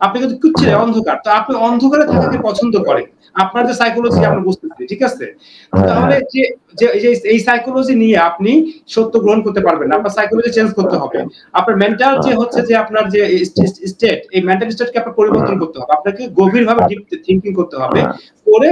Speaker 3: আপনি কিন্তু কিচ্ছু অন্ধকার, তো আপনি অন্ধকারে থাকাকে পছন্দ করেন, আপনার যে সাইকোলজি আমরা বুঝতেছি। ঠিক আছে, তাহলে যে এই সাইকোলজি নিয়ে আপনি সত্য গ্রহণ করতে পারবেন না, আপনার সাইকোলজি চেঞ্জ করতে হবে। আপনার মেন্টাল যে হচ্ছে যে আপনার যে স্টেট, এই মেন্টাল স্টেটকে আপনার পরিবর্তন করতে হবে, আপনাকে গভীরভাবে ডিপ থিংকিং করতে হবে, করে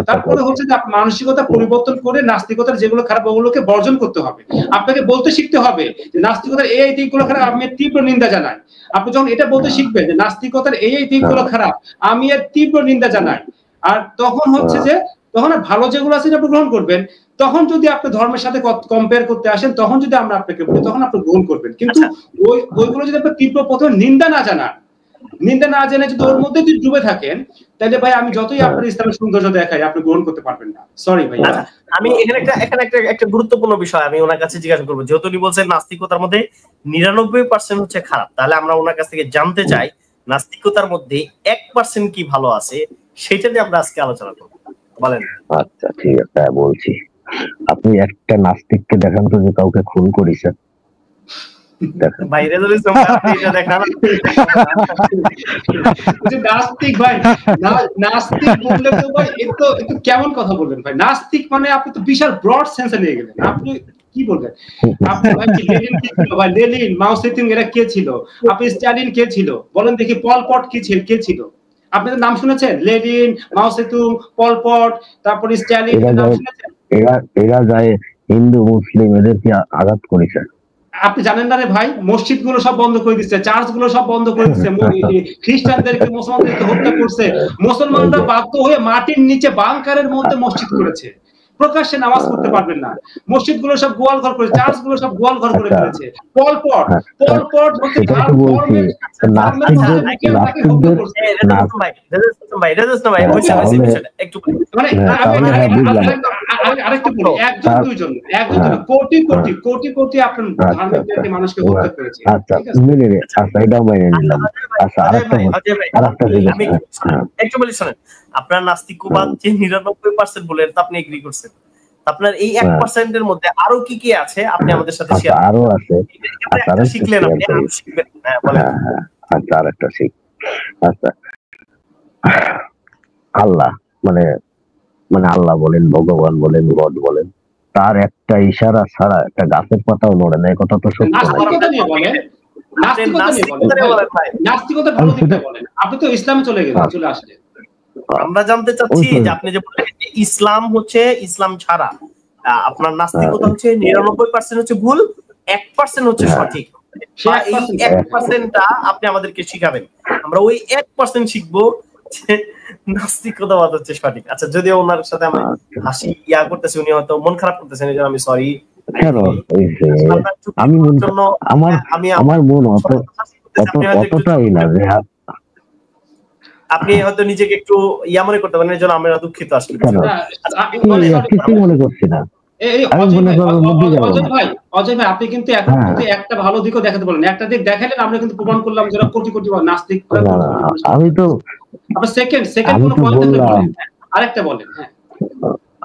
Speaker 3: তারপরে হচ্ছে যে আপনার মানসিকতা পরিবর্তন করে নাস্তিকতার যেগুলো খারাপ ওগুলোকে বর্জন করতে হবে। আপনাকে বলতে শিখতে হবে যে নাস্তিকতার এই দিকগুলো খারাপ, আমি তীব্র নিন্দা জানাই। আপনি যখন এটা বলতে শিখবেন যে নাস্তিকতার এই দিকগুলো খারাপ, আমি এর তীব্র নিন্দা জানাই, আর তখন হচ্ছে যে তখন ভালো যেগুলো আছে আপনি গ্রহণ করবেন। তখন যদি আপনি ধর্মের সাথে কম্পেয়ার করতে আসেন, তখন যদি আমরা আপনাকে বলি, তখন আপনি গ্রহণ করবেন। কিন্তু ওইগুলো যদি আপনি তীব্র প্রথমে নিন্দা না জেনে যদি ওর মধ্যে যদি ডুবে থাকেন, তাহলে ভাই আমি যতই আপনার ইসলামের সৌন্দর্য দেখাই, আপনি গ্রহণ করতে পারবেন না। সরি ভাই।
Speaker 1: আমি এখানে একটা গুরুত্বপূর্ণ বিষয় আমি ওনার কাছে জিজ্ঞাসা করবো। যেহেতু উনি বলছেন নাস্তিকতার মধ্যে 99% হচ্ছে খারাপ, তাহলে আমরা ওনার কাছ থেকে জানতে চাই নাস্তিকতার মধ্যে 1% কি ভালো আছে, সেটা নিয়ে আমরা আজকে আলোচনা করবো। বলেন।
Speaker 2: আচ্ছা ঠিক আছে, বলছি। আপনি একটা নাস্তিককে দেখান তো যে কাউকে খুন করেছে।
Speaker 3: নাস্তিক বললে তো ভাই একটু কেমন কথা বলবেন ভাই? নাস্তিক মানে আপনি তো বিশাল ব্রড সেন্সে নিয়ে গেলেন। আপনি কি বলবেন আপনি? ভাই লেনিন কে ছিল ভাই? লেনিন, মাও সেতুং এরা কে ছিল? আপনি স্ট্যালিন কে ছিল বলেন দেখি? পল পট কে ছিল? আপনাদের নাম শুনেছেন? লেনিন, মাও সেতুং, পল পট, তারপর স্ট্যালিন এর নাম শুনেছেন?
Speaker 2: এরা যায় হিন্দু মুসলিম এদেরকে আঘাত করেছে।
Speaker 3: আপনি জানেন না রে ভাই, মসজিদ গুলো সব বন্ধ করে দিচ্ছে, চার্চ গুলো সব বন্ধ করে দিচ্ছে, খ্রিস্টানদেরকে মুসলমানদেরকে হত্যা করছে, মুসলমানরা বাধ্য হয়ে মাটির নিচে বাংকারের মধ্যে মসজিদ করেছে, প্রকাশ্যে নামাজ পড়তে পারবেন না, মসজিদ গুলো সব গোয়াল ঘর করে, চার্চ গুলো সব গোয়াল ঘর করে ফেলেছে। পলপট হচ্ছে ধর্মের তাকে হত্যা করছে। মানে আরেকটু বলি, একজন দুইজন কোটি কোটি কোটি কোটি আপনার ধার্মিকদেরকে মানুষকে হত্যা করেছে।
Speaker 2: আচ্ছা এটাও মেনে নিলাম। আচ্ছা
Speaker 1: একটু বলি শোনেন, আপনার নাস্তিকবাদ যে 99% বলেন তা আপনি এগ্রি করছেন, আপনার এই 1% এর মধ্যে আরো কি কি আছে আপনি আমাদের সাথে শেয়ার করুন।
Speaker 2: আরো আছে,
Speaker 1: শিখলেন আপনি, আরো শিখবেন। হ্যাঁ বলেন।
Speaker 2: আচ্ছা আরেকটা শিখ। আচ্ছা আল্লাহ মানে আল্লাহ বলেন, ভগবান বলেন, গড বলেন, তার একটা ইশারা ছাড়া একটা গাছের পাতাও নড়ে না, এই কথা তো সত্য।
Speaker 3: আপনি তো ইসলামে চলে আসলেন।
Speaker 1: আমরা জানতে চাচ্ছি যে আপনি যে বললেন ইসলাম হচ্ছে, ইসলাম ছাড়া আপনার নাস্তিকতা হচ্ছে 99% হচ্ছে ভুল, 1% হচ্ছে সঠিক। এই 1%টা আপনি আমাদেরকে শিখাবেন, আমরা ওই 1% শিখবো যে নাস্তিকতাবাদ হচ্ছে সঠিক। আচ্ছা, যদিও ওনার সাথে আমি হাসি করতেছি, উনি হয়তো মন খারাপ করতেছেন, এই জন্য আমি সরি।
Speaker 2: আমার মন অতটাই না যে
Speaker 1: আপনি হয়তো নিজেকে একটু মনে করতে পারেন, এই জন্য আমরা দুঃখিত আসলে।
Speaker 2: কিছু মনে করছি না।
Speaker 3: অজয় ভাই আপনি কিন্তু এখন কিন্তু একটা ভালো দিকও দেখাতে বলেন, একটা দিক দেখালেন, আমরা কিন্তু প্রমাণ করলাম যারা কোটি কোটি নাস্তিক।
Speaker 2: আমি তো
Speaker 3: সেকেন্ড কোনো পয়েন্ট বলেন, আরেকটা বলেন।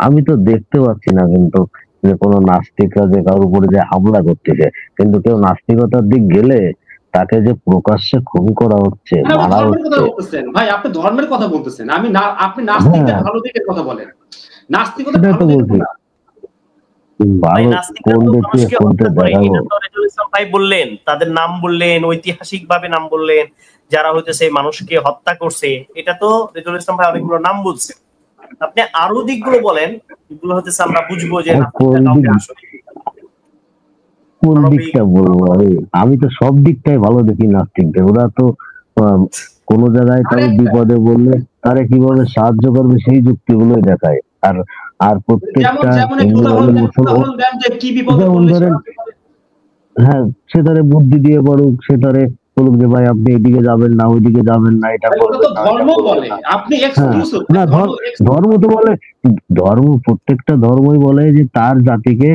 Speaker 2: আমি তো দেখতে পাচ্ছি না কিন্তু যে কোন নাস্তিকরা যে কারোর উপরে যে হামলা করতেছে, কিন্তু কেউ নাস্তিকতার দিক গেলে তাকে যে প্রকাশ্যে খুন করা হচ্ছে, মারা হচ্ছে।
Speaker 3: ভাই আপনি ধর্মের কথা বলতেছেন, আপনি নাস্তিকদের ভালো দিকের কথা বলেন। নাস্তিকতা ভালো দিক না।
Speaker 1: ভাই বললেন, তাদের নাম বললেন, ঐতিহাসিক ভাবে নাম বললেন, যারা হইতেছে মানুষকে হত্যা করছে, এটা তো রেজুল ইসলাম ভাই অনেকগুলো নাম বলছে। আপনি আরো দিকগুলো বলেন, এগুলো হইতেছে আমরা বুঝবো যে
Speaker 2: কোন দিকটা বলবো। আমি তো সব দিকটাই ভালো দেখি নাস্তিকদের। ওরা তো কোন জায়গায় তার বিপদে বললে তারে কিভাবে সাহায্য করবে সেই যুক্তিগুলোই দেখায়। আর প্রত্যেকটা হ্যাঁ, সে তারে বুদ্ধি দিয়ে পড়ুক, সে তারে বলুক যে ভাই আপনি এদিকে যাবেন না, ওইদিকে যাবেন না, এটা করবেন না। ধর্ম তো বলে, প্রত্যেকটা ধর্মই বলে যে তার জাতিকে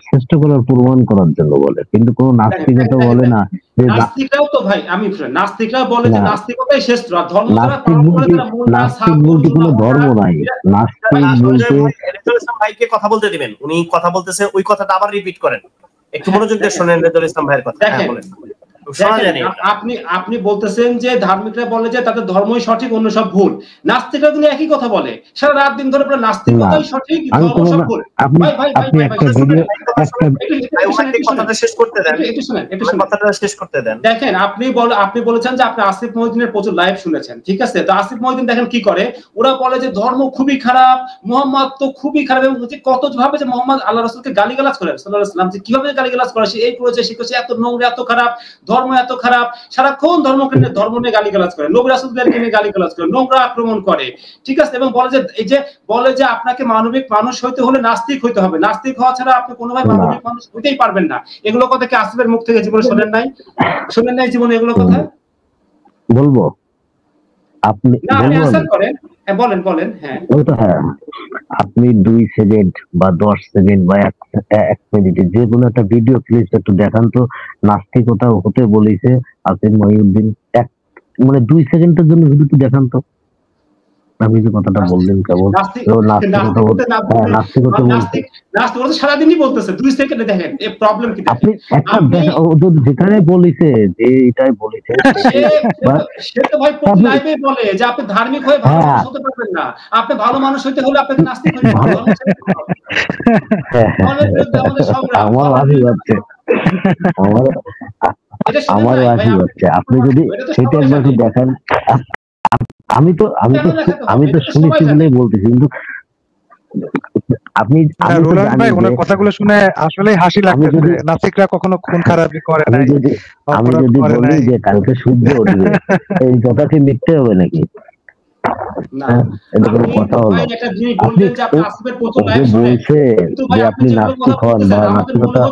Speaker 2: শ্রেষ্ঠ করার, প্রমাণ করার জন্য বলে, কিন্তু কোন নাস্তিকতা বলে না যে
Speaker 3: নাস্তিকরাও তো ভাই, আমি নাস্তিকরাও বলে যে নাস্তিকতাই শ্রেষ্ঠ, আর ধর্ম
Speaker 2: নাস্তিক বলতে কোনো ধর্ম নাই। নাস্তিক বলতে
Speaker 1: ভাইকে কথা বলতে দিবেন, উনি কথা বলতেছে, ওই কথাটা আবার রিপিট করেন, একটু মনোযোগ দিয়ে শুনেন রেজুল ইসলাম ভাইয়ের কথা।
Speaker 3: আপনি বলতেছেন যে ধার্মিকরা বলে যে তাদের ধর্মই সঠিক, অন্য সব ভুল। নাস্তিকরা কিন্তু একই কথা বলে, সারা রাত দিন ধরে নাস্তিকতাই সঠিক, ধর্ম সব ভুল।
Speaker 1: কথাটা শেষ করতে দেন।
Speaker 3: দেখেন আপনি বলেছেন যে আপনি আসিফ মহিউদ্দিনের প্রচুর লাইভ শুনেছেন, ঠিক আছে? তো আসিফ মহিউদ্দিন দেখেন কি করে, ওরা বলে যে ধর্ম খুবই খারাপ, মুহাম্মদ তো খুবই খারাপ, এবং কত ভাবে যে মুহাম্মদ আল্লাহ রাসূলকে গালিগালাজ করে, সাল্লাল্লাহু আলাইহি ওয়াসাল্লাম, যে কিভাবে গালিগালাজ করে, সে এই করেছে, সে করেছে, এত নোংরা, এত খারাপ ধর্ম, এত খারাপ, সারাক্ষণ ধর্ম নিয়ে গালিগালাজ করে, নবী রাসূলদেরকে নিয়ে গালিগালাজ করে, নোংরা আক্রমণ করে, ঠিক আছে? এবং বলে যে আপনাকে মানবিক মানুষ হইতে হলে নাস্তিক হইতে হবে, নাস্তিক হওয়া ছাড়া আপনি কোনোভাবে মানবিক মানুষ হইতেই পারবেন না। এগুলো কথা কি আসিফের মুখ থেকে জীবনে শোনেন নাই জীবনে এগুলো কথা?
Speaker 2: বলবো আপনি
Speaker 3: অ্যানসার করেন। বলেন। হ্যাঁ,
Speaker 2: আপনি 2 সেকেন্ড বা 10 সেকেন্ড বা 1 মিনিটে যে কোনো একটা ভিডিও প্লিজ একটু দেখান তো, নাস্তিকতা হতে বলেছে আসিফ মহিউদ্দিন, 2 সেকেন্ডের জন্য ভিডিওটি দেখান তো। আপনি যে কথাটা বললেন কেবল
Speaker 3: নাস্তিকতা সারাদিনই বলতেছে, 2 সেকেন্ডে দেখেন এই প্রবলেম কি।
Speaker 2: আপনি যেখানে বলেছে যে এটাই বলেছে
Speaker 3: সে তো ভাই প্রতি লাইভে বলে যে আপনি ধার্মিক হয়ে ভালো মানুষ হতে পারবেন না, আপনি ভালো মানুষ হইতে হলে আপনাকে নাস্তিক হতে হবে।
Speaker 2: আমার আশি হচ্ছে আমারও আশি হচ্ছে, আপনি যদি সেটা একবার একটু দেখেন। আমি তো শুনেছি বলেই বলতেছি, কিন্তু আপনি
Speaker 4: ভাই ওনার কথাগুলো শুনে আসলে হাসি লাগছে। নাস্তিকরা কখনো খুন খারাপি করে না।
Speaker 2: আমি যদি বলি যে কালকে সূর্য উঠবে, এই কথা কি মিথ্যে হবে নাকি? এটা কোনো কথা হলো? আপনি বলছে যে আপনি নাস্তিক হন বা নাস্তিকতা,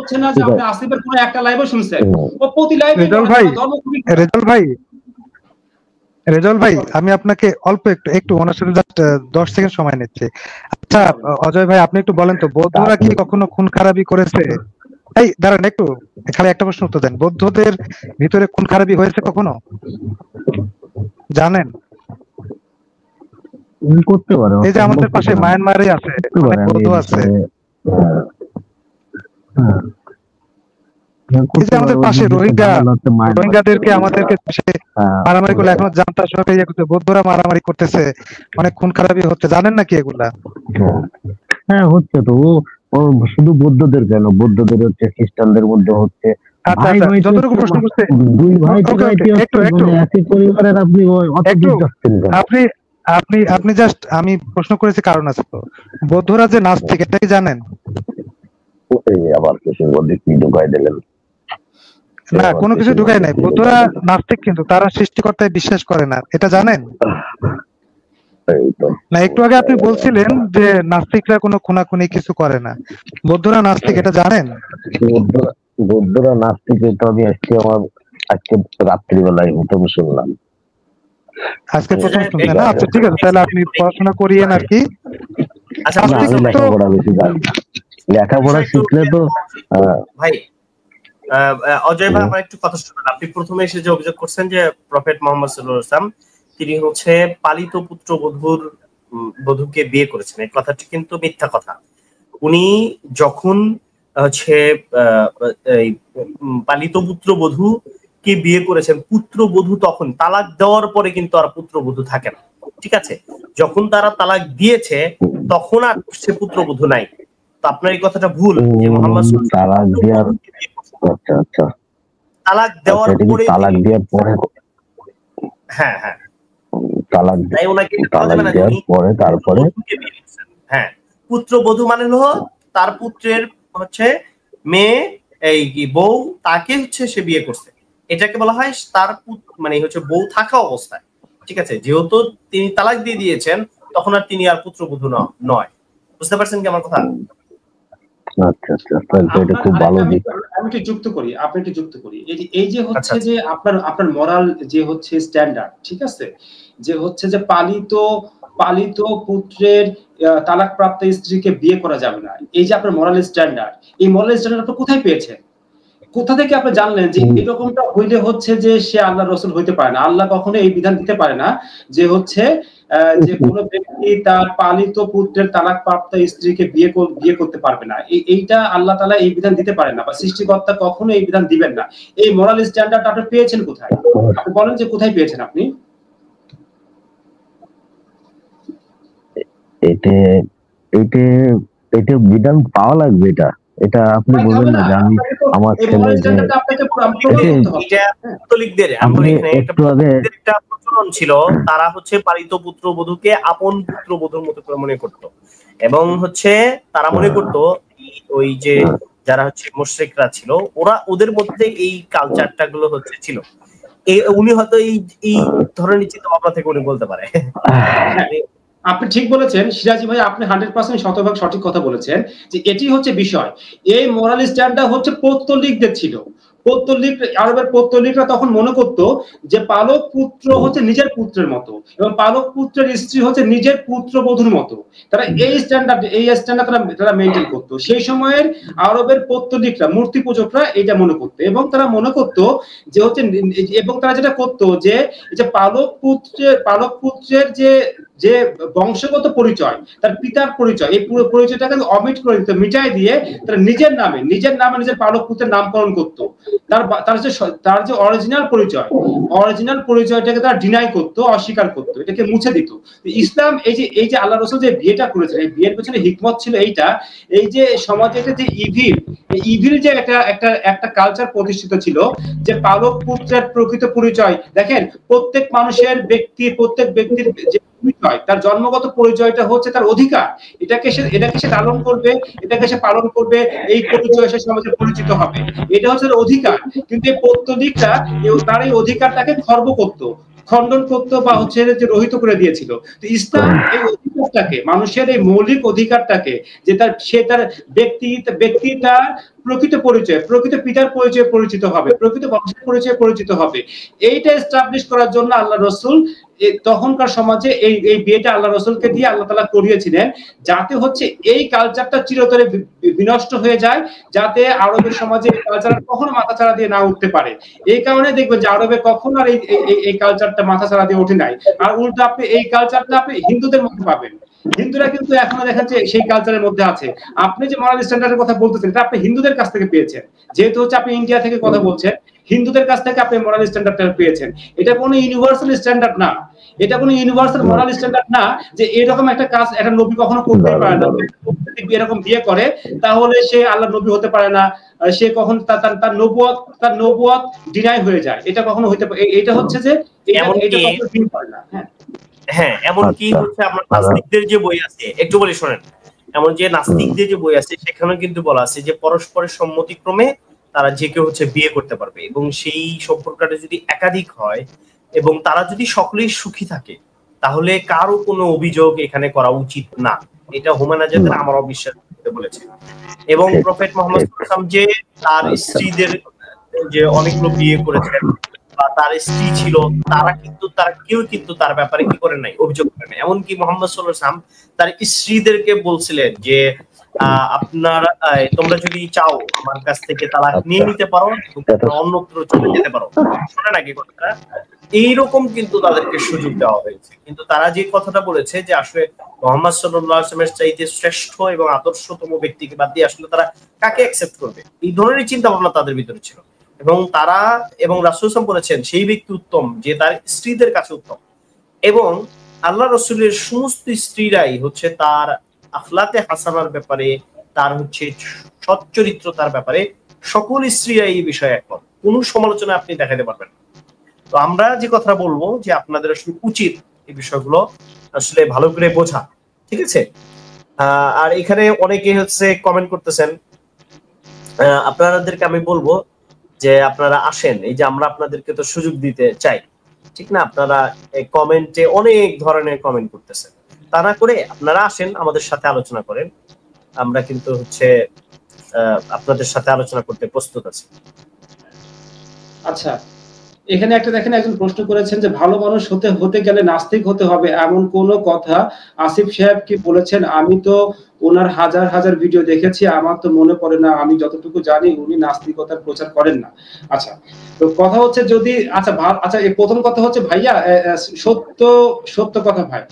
Speaker 4: রেজাউল ভাই আমি আপনাকে অল্প একটু ওনার সাথে জাস্ট 10 সেকেন্ড সময় নিচ্ছি। আচ্ছা অজয় ভাই, আপনি একটু বলেন তো, বৌদ্ধরা কি কখনো খুন খারাপি করেছে? এই দাঁড়ান একটু, খালি একটা প্রশ্ন উত্তর দেন। বৌদ্ধদের ভিতরে খুন খারাপি হয়েছে কখনো জানেন?
Speaker 2: করতে পারে।
Speaker 4: এই যে আমাদের পাশে মায়ানমারে আছে, অনেক বৌদ্ধ আছে। এই যে আমাদের পাশে রোহিঙ্গাদেরকে আমাদেরকে মারামারি করলে এখনো জান্তার সাথে বৌদ্ধরা মারামারি করতেছে, অনেক খুন খারাপি হচ্ছে, জানেন নাকি এগুলা?
Speaker 2: হ্যাঁ হচ্ছে তো, ও শুধু বৌদ্ধদের কেন, বৌদ্ধদের হচ্ছে, খ্রিস্টানদের মধ্যে হচ্ছে।
Speaker 4: যতটুকু প্রশ্ন করছে
Speaker 2: দুই ভাই একই পরিবারের,
Speaker 4: আপনি জাস্ট, আমি প্রশ্ন করেছি কারণ আছে তো। বৌদ্ধরা যে নাস্তিক এটা কি জানেন?
Speaker 2: আবার কি ঢুকাই দিলেন?
Speaker 4: না, কোনো কিছু ঢুকাই নাই। বৌদ্ধরা নাস্তিক, কিন্তু তারা সৃষ্টিকর্তায় বিশ্বাস করে না, এটা জানেন না? একটু আগে আপনি বলছিলেন যে নাস্তিকরা কোনো খুনাখুনি কিছু করে না, বৌদ্ধরা নাস্তিক, এটা জানেন?
Speaker 2: বৌদ্ধরা নাস্তিক, এটা আমি আজকে রাত্রিবেলায় প্রথম শুনলাম।
Speaker 4: আজকে প্রথম শুনছেন না? আচ্ছা ঠিক আছে, তাহলে আপনি পড়াশোনা করিয়েন আর কি।
Speaker 2: লেখাপড়া বেশি জানি, লেখাপড়া শিখলে তো।
Speaker 1: ভাই অজয় ভাই, আমার একটু কথা শুনুন। আপনি প্রথমে এসে যে অভিযোগ করছেন যে প্রফেট মুহাম্মদ সাল্লাল্লাহু আলাইহি ওয়াসাল্লাম তিনি হচ্ছে পালিত পুত্র বধূকে বিয়ে করেছেন, এই কথাটি কিন্তু মিথ্যা কথা। উনি যখন হচ্ছে পালিত পুত্র বধূকে বিয়ে করেছেন, পুত্র বধূ তখন তালাক দেওয়ার পরে কিন্তু আর পুত্র বধূ থাকে না, ঠিক আছে? যখন তারা তালাক দিয়েছে তখন আর সে পুত্র বধূ নাই। তো আপনার এই কথাটা ভুল যে মুহাম্মদ
Speaker 2: তালাক দেওয়ার পরে,
Speaker 1: হ্যাঁ হ্যাঁ,
Speaker 2: তালাক দেওয়ার পরে তারপরে
Speaker 1: হ্যাঁ, পুত্র বধূ মানে হলো তার পুত্রের হচ্ছে মেয়ে, এই বউ, তাকে হচ্ছে সে বিয়ে করছে, এটাকে বলা হয় তার মানে হচ্ছে বউ থাকা অবস্থায়, ঠিক আছে? যেহেতু তিনি তালাক দিয়ে দিয়েছেন তখন আর তিনি আর পুত্র বধূ নয়। বুঝতে পারছেন কি আমার কথা?
Speaker 2: আচ্ছা আচ্ছা, এটা খুব ভালো দিক।
Speaker 3: আমি একটু যুক্ত করি, এই যে হচ্ছে যে আপনার মরাল যে হচ্ছে স্ট্যান্ডার্ড, ঠিক আছে, যে হচ্ছে যে পালিত পুত্রের তালাক প্রাপ্ত স্ত্রীকে বিয়ে করা যাবে না, এই যে আপনার মরাল স্ট্যান্ডার্ড, এই মরাল স্ট্যান্ডার্ড আপনি কোথায় পেয়েছেন? কোথা থেকে আপনি জানলেন যে এরকমটা হইলে হচ্ছে যে সে আল্লাহ রসুল হইতে পারে না? আল্লাহ কখনো এই বিধান দিতে পারে না যে হচ্ছে যে কোনো ব্যক্তি তার পালিত পুত্রের তালাক প্রাপ্ত স্ত্রীকে বিয়ে করতে পারবে না। এইটা আল্লাহ তাআলা এই বিধান দিতে পারে না, বা সৃষ্টিকর্তা কখনো এই বিধান দিবেন না। এই মোরাল স্ট্যান্ডার্ড আপনি পেয়েছেন কোথায়? আপনি বলেন যে কোথায় পেয়েছেন আপনি?
Speaker 2: এটা বিধান পাওয়া লাগবে, এটা আপনি বলবেন না যে আমি আমার ছেলে
Speaker 1: একটা প্রচলন ছিল, তারা হচ্ছে পালিত পুত্র বধূকে আপন পুত্র বধূর মতো করে মনে করত, এবং হচ্ছে তারা মনে করত ওই যে যারা হচ্ছে মুশরিকরা ছিল, ওদের মধ্যে এই কালচারটা গুলো হচ্ছে ছিল। উনি হয়তো এই ধরনের চিন্তা ভাবনা থেকে উনি বলতে পারে।
Speaker 3: আপনি ঠিক বলেছেন সিরাজি ভাই, আপনি 100% শতভাগ সঠিক কথা বলেছেন যে এটি হচ্ছে বিষয়। এই মোরাল স্ট্যান্ডার্ড হচ্ছে পৌত্তলিকদের ছিল। আরবের পৌত্তলিকরা তখন মনে করতো যে পালক পুত্র হচ্ছে নিজের পুত্রের মতো এবং পালক পুত্রের স্ত্রী হচ্ছে নিজের পুত্রবধূর মতো। তারা এই স্ট্যান্ডার্ড তারা মেনটেন করতো। সেই সময়ের আরবের পৌত্তলিকরা, মূর্তি পূজকরা এটা মনে করতো এবং তারা মনে করতো যে হচ্ছে, এবং তারা যেটা করতো যে পালক পুত্রের যে বংশগত পরিচয়, তার পিতার পরিচয়, এই পুরো পরিচয়টাকে অমিট করে দিত, মিটাই দিয়ে তারা নিজের নামে নিজের পালক পুত্রের নামকরণ করতো। তার যে অরিজিনাল পরিচয়টাকে তারা ডিনাই করতো, অস্বীকার করতো, এটাকে মুছে দিত। ইসলাম এই যে আল্লাহ রাসূল যে বিয়েটা করেছেন, এই বিয়ের পেছনে হিকমত ছিল এইটা, এই যে সমাজে যে ইভিল যে একটা কালচার প্রতিষ্ঠিত ছিল যে পালক পুত্রের প্রকৃত পরিচয়। দেখেন প্রত্যেক ব্যক্তির যে পরিচয়, তার জন্মগত পরিচয়টা হচ্ছে তার অধিকার, এটাকে সে লালন করবে, এটাকে সে পালন করবে, এই পরিচয় সে সমাজে পরিচিত হবে, এটা হচ্ছে অধিকার। কিন্তু এই পৌত্তলিকরা তার এই অধিকারটাকে খণ্ডন করতো বা হচ্ছে যে রহিত করে দিয়েছিল। তো ইসলাম এই অধিকারটাকে, মানুষের এই মৌলিক অধিকারটাকে, যে সে তার ব্যক্তিটার প্রকৃত পরিচয়, প্রকৃত পিতার পরিচয়ে পরিচিত হবে, প্রকৃত বংশের পরিচয়ে পরিচিত হবে, এইটা এস্টাবলিশ করার জন্য আল্লাহ রাসূল তখনকার সমাজে এই বিয়েটা আল্লাহ রাসূলকে দিয়ে আল্লাহ তাআলা করিয়েছিলেন, যাতে হচ্ছে এই কালচারটা চিরতরে বিনষ্ট হয়ে যায়, যাতে আরবের সমাজে এই কালচার কখনো মাথাচাড়া দিয়ে না উঠতে পারে। এই কারণে দেখবেন যে আরবে কখনো আর এই কালচারটা মাথাচাড়া দিয়ে ওঠে নাই। আর উল্টো আপনি এই কালচারটা আপনি হিন্দুদের মধ্যে পাবেন। হিন্দুরা কিন্তু এখনো দেখা যাচ্ছে সেই কালচারের মধ্যে আছে। আপনি যে মরাল স্ট্যান্ডার্ডের কথা বলতেছেন, এটা আপনি হিন্দুদের কাছ থেকে পেয়েছেন, যেহেতু হচ্ছে আপনি ইন্ডিয়া থেকে কথা বলছেন, হিন্দুদের কাছ থেকে আপনি মরাল স্ট্যান্ডার্ডটা পেয়েছেন। এটা কোনো ইউনিভার্সাল স্ট্যান্ডার্ড না, এটা কোনো ইউনিভার্সাল মরাল স্ট্যান্ডার্ড না যে এরকম একটা কাজ একটা নবী কখনো করতে পারে না। এরকম বিয়ে করে তাহলে সে আল্লাহ নবী হতে পারে না, সে কখন তার নবুয়ত ডিনাই হয়ে যায়, এটা কখনো হইতে পারে। এটা হচ্ছে যে এটা কখনো ডিন করে না।
Speaker 1: হ্যাঁ, এমনকি হচ্ছে আমার নাস্তিকদের যে বই আছে, একটু বলি শোনেন, এমন যে নাস্তিকদের যে বই আছে সেখানে কিন্তু বলা আছে যে পরস্পরের সম্মতিক্রমে তারা যে কেউ হচ্ছে বিয়ে করতে পারবে, এবং সেই সম্পর্কটা যদি একাধিক হয় এবং তারা যদি সকলেই সুখী থাকে, তাহলে কারো কোনো অভিযোগ এখানে করা উচিত না। এটা হুমায়ুন আজাদের আমার অবিশ্বাস করতে বলেছে। এবং প্রফেট মুহাম্মদ সাল্লাল্লাহু আলাইহি ওয়াসাল্লাম যে তার স্ত্রীদের যে অনেকগুলো বিয়ে করেছেন বা তার স্ত্রী ছিল, তারা কেউ কিন্তু তার ব্যাপারে কি করে নাই, অভিযোগ করে নাই। এমনকি মুহাম্মদ সাল্লাল্লাহু আলাইহি ওয়াসাল্লাম তার স্ত্রীদেরকে বলছিলেন যে আপনারা তোমরা যদি চাও আমার কাছ থেকে তালাক নিয়ে নিতে পারো, অন্যত্র চলে যেতে পারো। শোনে নাকি কথাটা? এইরকম কিন্তু তাদেরকে সুযোগ দেওয়া হয়েছে। কিন্তু তারা যে কথাটা বলেছে যে আসলে মুহাম্মদ সাল্লাল্লাহু আলাইহি ওয়াসাল্লামের চাইতে শ্রেষ্ঠ এবং আদর্শতম ব্যক্তিকে বাদ দিয়ে আসলে তারা কাকে অ্যাকসেপ্ট করবে, এই ধরনের চিন্তা ভাবনা তাদের ভিতরে ছিল। এবং তারা এবং রাসূল সাল্লাল্লাহু আলাইহি ওয়াসাল্লাম বলেছেন সেই ব্যক্তি উত্তম যে তার স্ত্রীদের কাছে উত্তম। এবং আল্লাহ রাসূলের সমস্ত স্ত্রীরাই হচ্ছে তার আখলাকে হাসানার ব্যাপারে, তার হচ্ছে সৎ চরিত্রতার ব্যাপারে সকল স্ত্রীরাই এই বিষয়ে একমত, কোনো সমালোচনা আপনি দেখাতে পারবেন না। তো আমরা যে কথা বলবো যে আপনাদের আসলে উচিত এই বিষয়গুলো আসলে ভালো করে বোঝা, ঠিক আছে? আর এখানে অনেকে হচ্ছে কমেন্ট করতেছেন, আপনাদেরকে আমি বলবো যে আপনারা আসেন, এই যে আমরা আপনাদেরকে তো সুযোগ দিতে চাই, ঠিক না? আপনারা এই কমেন্টে অনেক ধরনের কমেন্ট করতেছেন, তা না করে আপনারা আসেন, আমাদের সাথে আলোচনা করেন। আমরা কিন্তু হচ্ছে আপনাদের সাথে আলোচনা করতে প্রস্তুত আছি।
Speaker 3: আচ্ছা, এখানে একটা দেখেন একজন প্রশ্ন করেছেন যে ভালো মানুষ হতে গেলে নাস্তিক হতে হবে, এমন কোন কথা আসিফ সাহেব কি বলেছেন? আমি তো ওনার হাজার ভিডিও দেখেছি, আমার তো মনে পড়ে না, আমি যতটুকু জানি উনি নাস্তিকতার প্রচার করেন না। আচ্ছা, তো কথা হচ্ছে যদি আচ্ছা এই প্রথম কথা হচ্ছে ভাইয়া, সত্য কথা ভাই,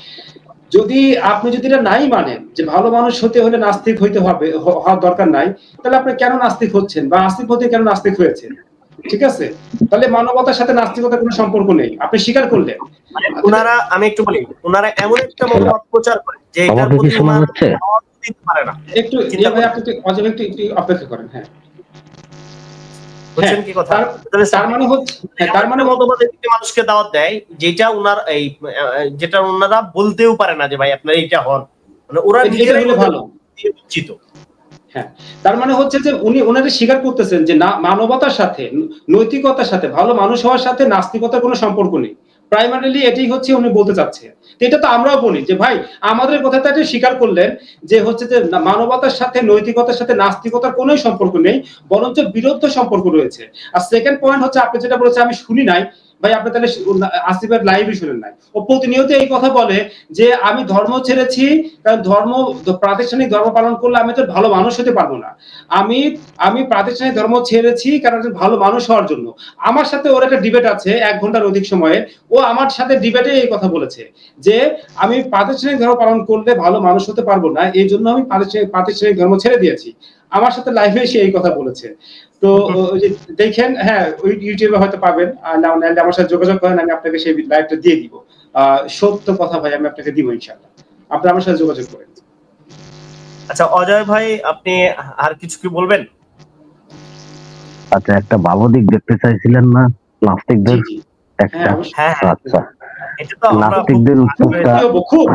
Speaker 3: যদি আপনি যদি এটা নাই মানেন যে ভালো মানুষ হতে হলে নাস্তিক হইতে হবে, হওয়ার দরকার নাই, তাহলে আপনি কেন নাস্তিক হচ্ছেন বা আসিফ হতে কেন নাস্তিক হয়েছেন? ঠিক আছে, তাহলে মানবতার সাথে নাস্তিকতার কোনো সম্পর্ক নেই, আপনি স্বীকার করলেন।
Speaker 1: ওনারা, আমি একটু বলি, ওনারা এমন একটা মতবাদ প্রচার করে যে এটার প্রতি ওনারা দিতে পারে না।
Speaker 3: একটু ভাই আপনি একটু অপেক্ষা করেন। হ্যাঁ,
Speaker 1: বুঝছেন কি কথা?
Speaker 3: তার মানে
Speaker 1: মতবাদের দিকে মানুষকে দাওয়াত দেয় যেটা ওনারা বলতেও পারে না যে ভাই আপনারা এইটা হন, মানে ওরা নিজেরাই ভালো উচিত।
Speaker 3: হ্যাঁ, তার মানে হচ্ছে যে ওনারা স্বীকার করতেছেন যে না, মানবতার সাথে, নৈতিকতার সাথে, ভালো মানুষ হওয়ার সাথে নাস্তিকতার কোনো সম্পর্ক নেই। প্রাইমারিলি এটাই হচ্ছে উনি বলতে চাচ্ছে। এটা তো আমরাও বলি যে ভাই আমাদের কথাটা স্বীকার করলেন যে হচ্ছে যে মানবতার সাথে নৈতিকতার সাথে নাস্তিকতার কোনো সম্পর্ক নেই, বরঞ্চ বিরুদ্ধ সম্পর্ক রয়েছে। আর সেকেন্ড পয়েন্ট হচ্ছে আপনি যেটা বলেছেন আমি শুনি নাই ভাই, আপনি তাহলে আসিফের লাইভই শুনেন নাই। ও প্রতিনিয়ত এই কথা বলে যে আমি ধর্ম ছেড়েছি কারণ প্রাতিষ্ঠানিক ধর্ম পালন করলে আমি তো ভালো মানুষ হতে পারবো না, আমি প্রাতিষ্ঠানিক ধর্ম ছেড়েছি কারণ ভালো মানুষ হওয়ার জন্য। আমার সাথে ওর একটা ডিবেট আছে 1 ঘন্টার অধিক সময়ে, ও আমার সাথে ডিবেটে এই কথা বলেছে যে আমি প্রাতিষ্ঠানিক ধর্ম পালন করলে ভালো মানুষ হতে পারবো না, এই জন্য আমি প্রাতিষ্ঠানিক ধর্ম ছেড়ে দিয়েছি। আমার সাথে লাইভে এসে এই কথা বলেছে। তো দেখেন, হ্যাঁ ওই ইউটিউবে হয়তো পাবেন, আর না হলে আমার সাথে যোগাযোগ করেন, আমি আপনাকে সেই লাইভটা দিয়ে দিব। সত্য কথা ভাই, আমি আপনাকে দিব ইনশাআল্লাহ, আপনি আমার সাথে যোগাযোগ করেন।
Speaker 1: আচ্ছা অজয় ভাই, আপনি আর কিছু কি বলবেন?
Speaker 2: আচ্ছা, একটা ভালো দিক দেখতে চাইছিলেন না নাস্তিকদের? একটা আচ্ছা,
Speaker 1: এটা তো আমরা
Speaker 2: নাস্তিকদের উত্তরটা
Speaker 3: খুব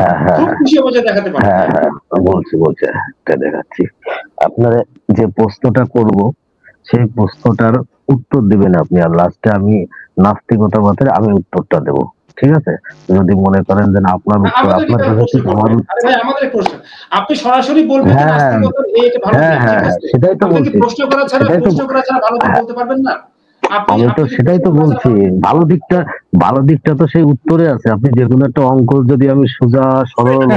Speaker 3: খুশি হয়ে দেখাতে পারি।
Speaker 2: বলছি এটা দেখাচ্ছি। আপনারা যে প্রশ্নটা করব সেই প্রশ্নটার উত্তর দিবেন আপনি, আর লাস্টে আমি নাস্তিকতা মতে আমি উত্তরটা দেব, ঠিক আছে? যদি মনে করেন যে আপনার উত্তর আপনার কাছে ঠিক আমার
Speaker 3: আমাদের প্রশ্ন আপনি সরাসরি বলবেন যে নাস্তিকতা এইটা ভালো,
Speaker 2: সেটাই তো বলছি,
Speaker 3: প্রশ্ন করা ছাড়া ভালো বলতে পারবেন না।
Speaker 2: আমি তো সেটাই তো বলছি, ভালো দিকটা তো সেই উত্তরে আছে। আপনি যে কোনো একটা অঙ্ক যদি আমি সোজা সরল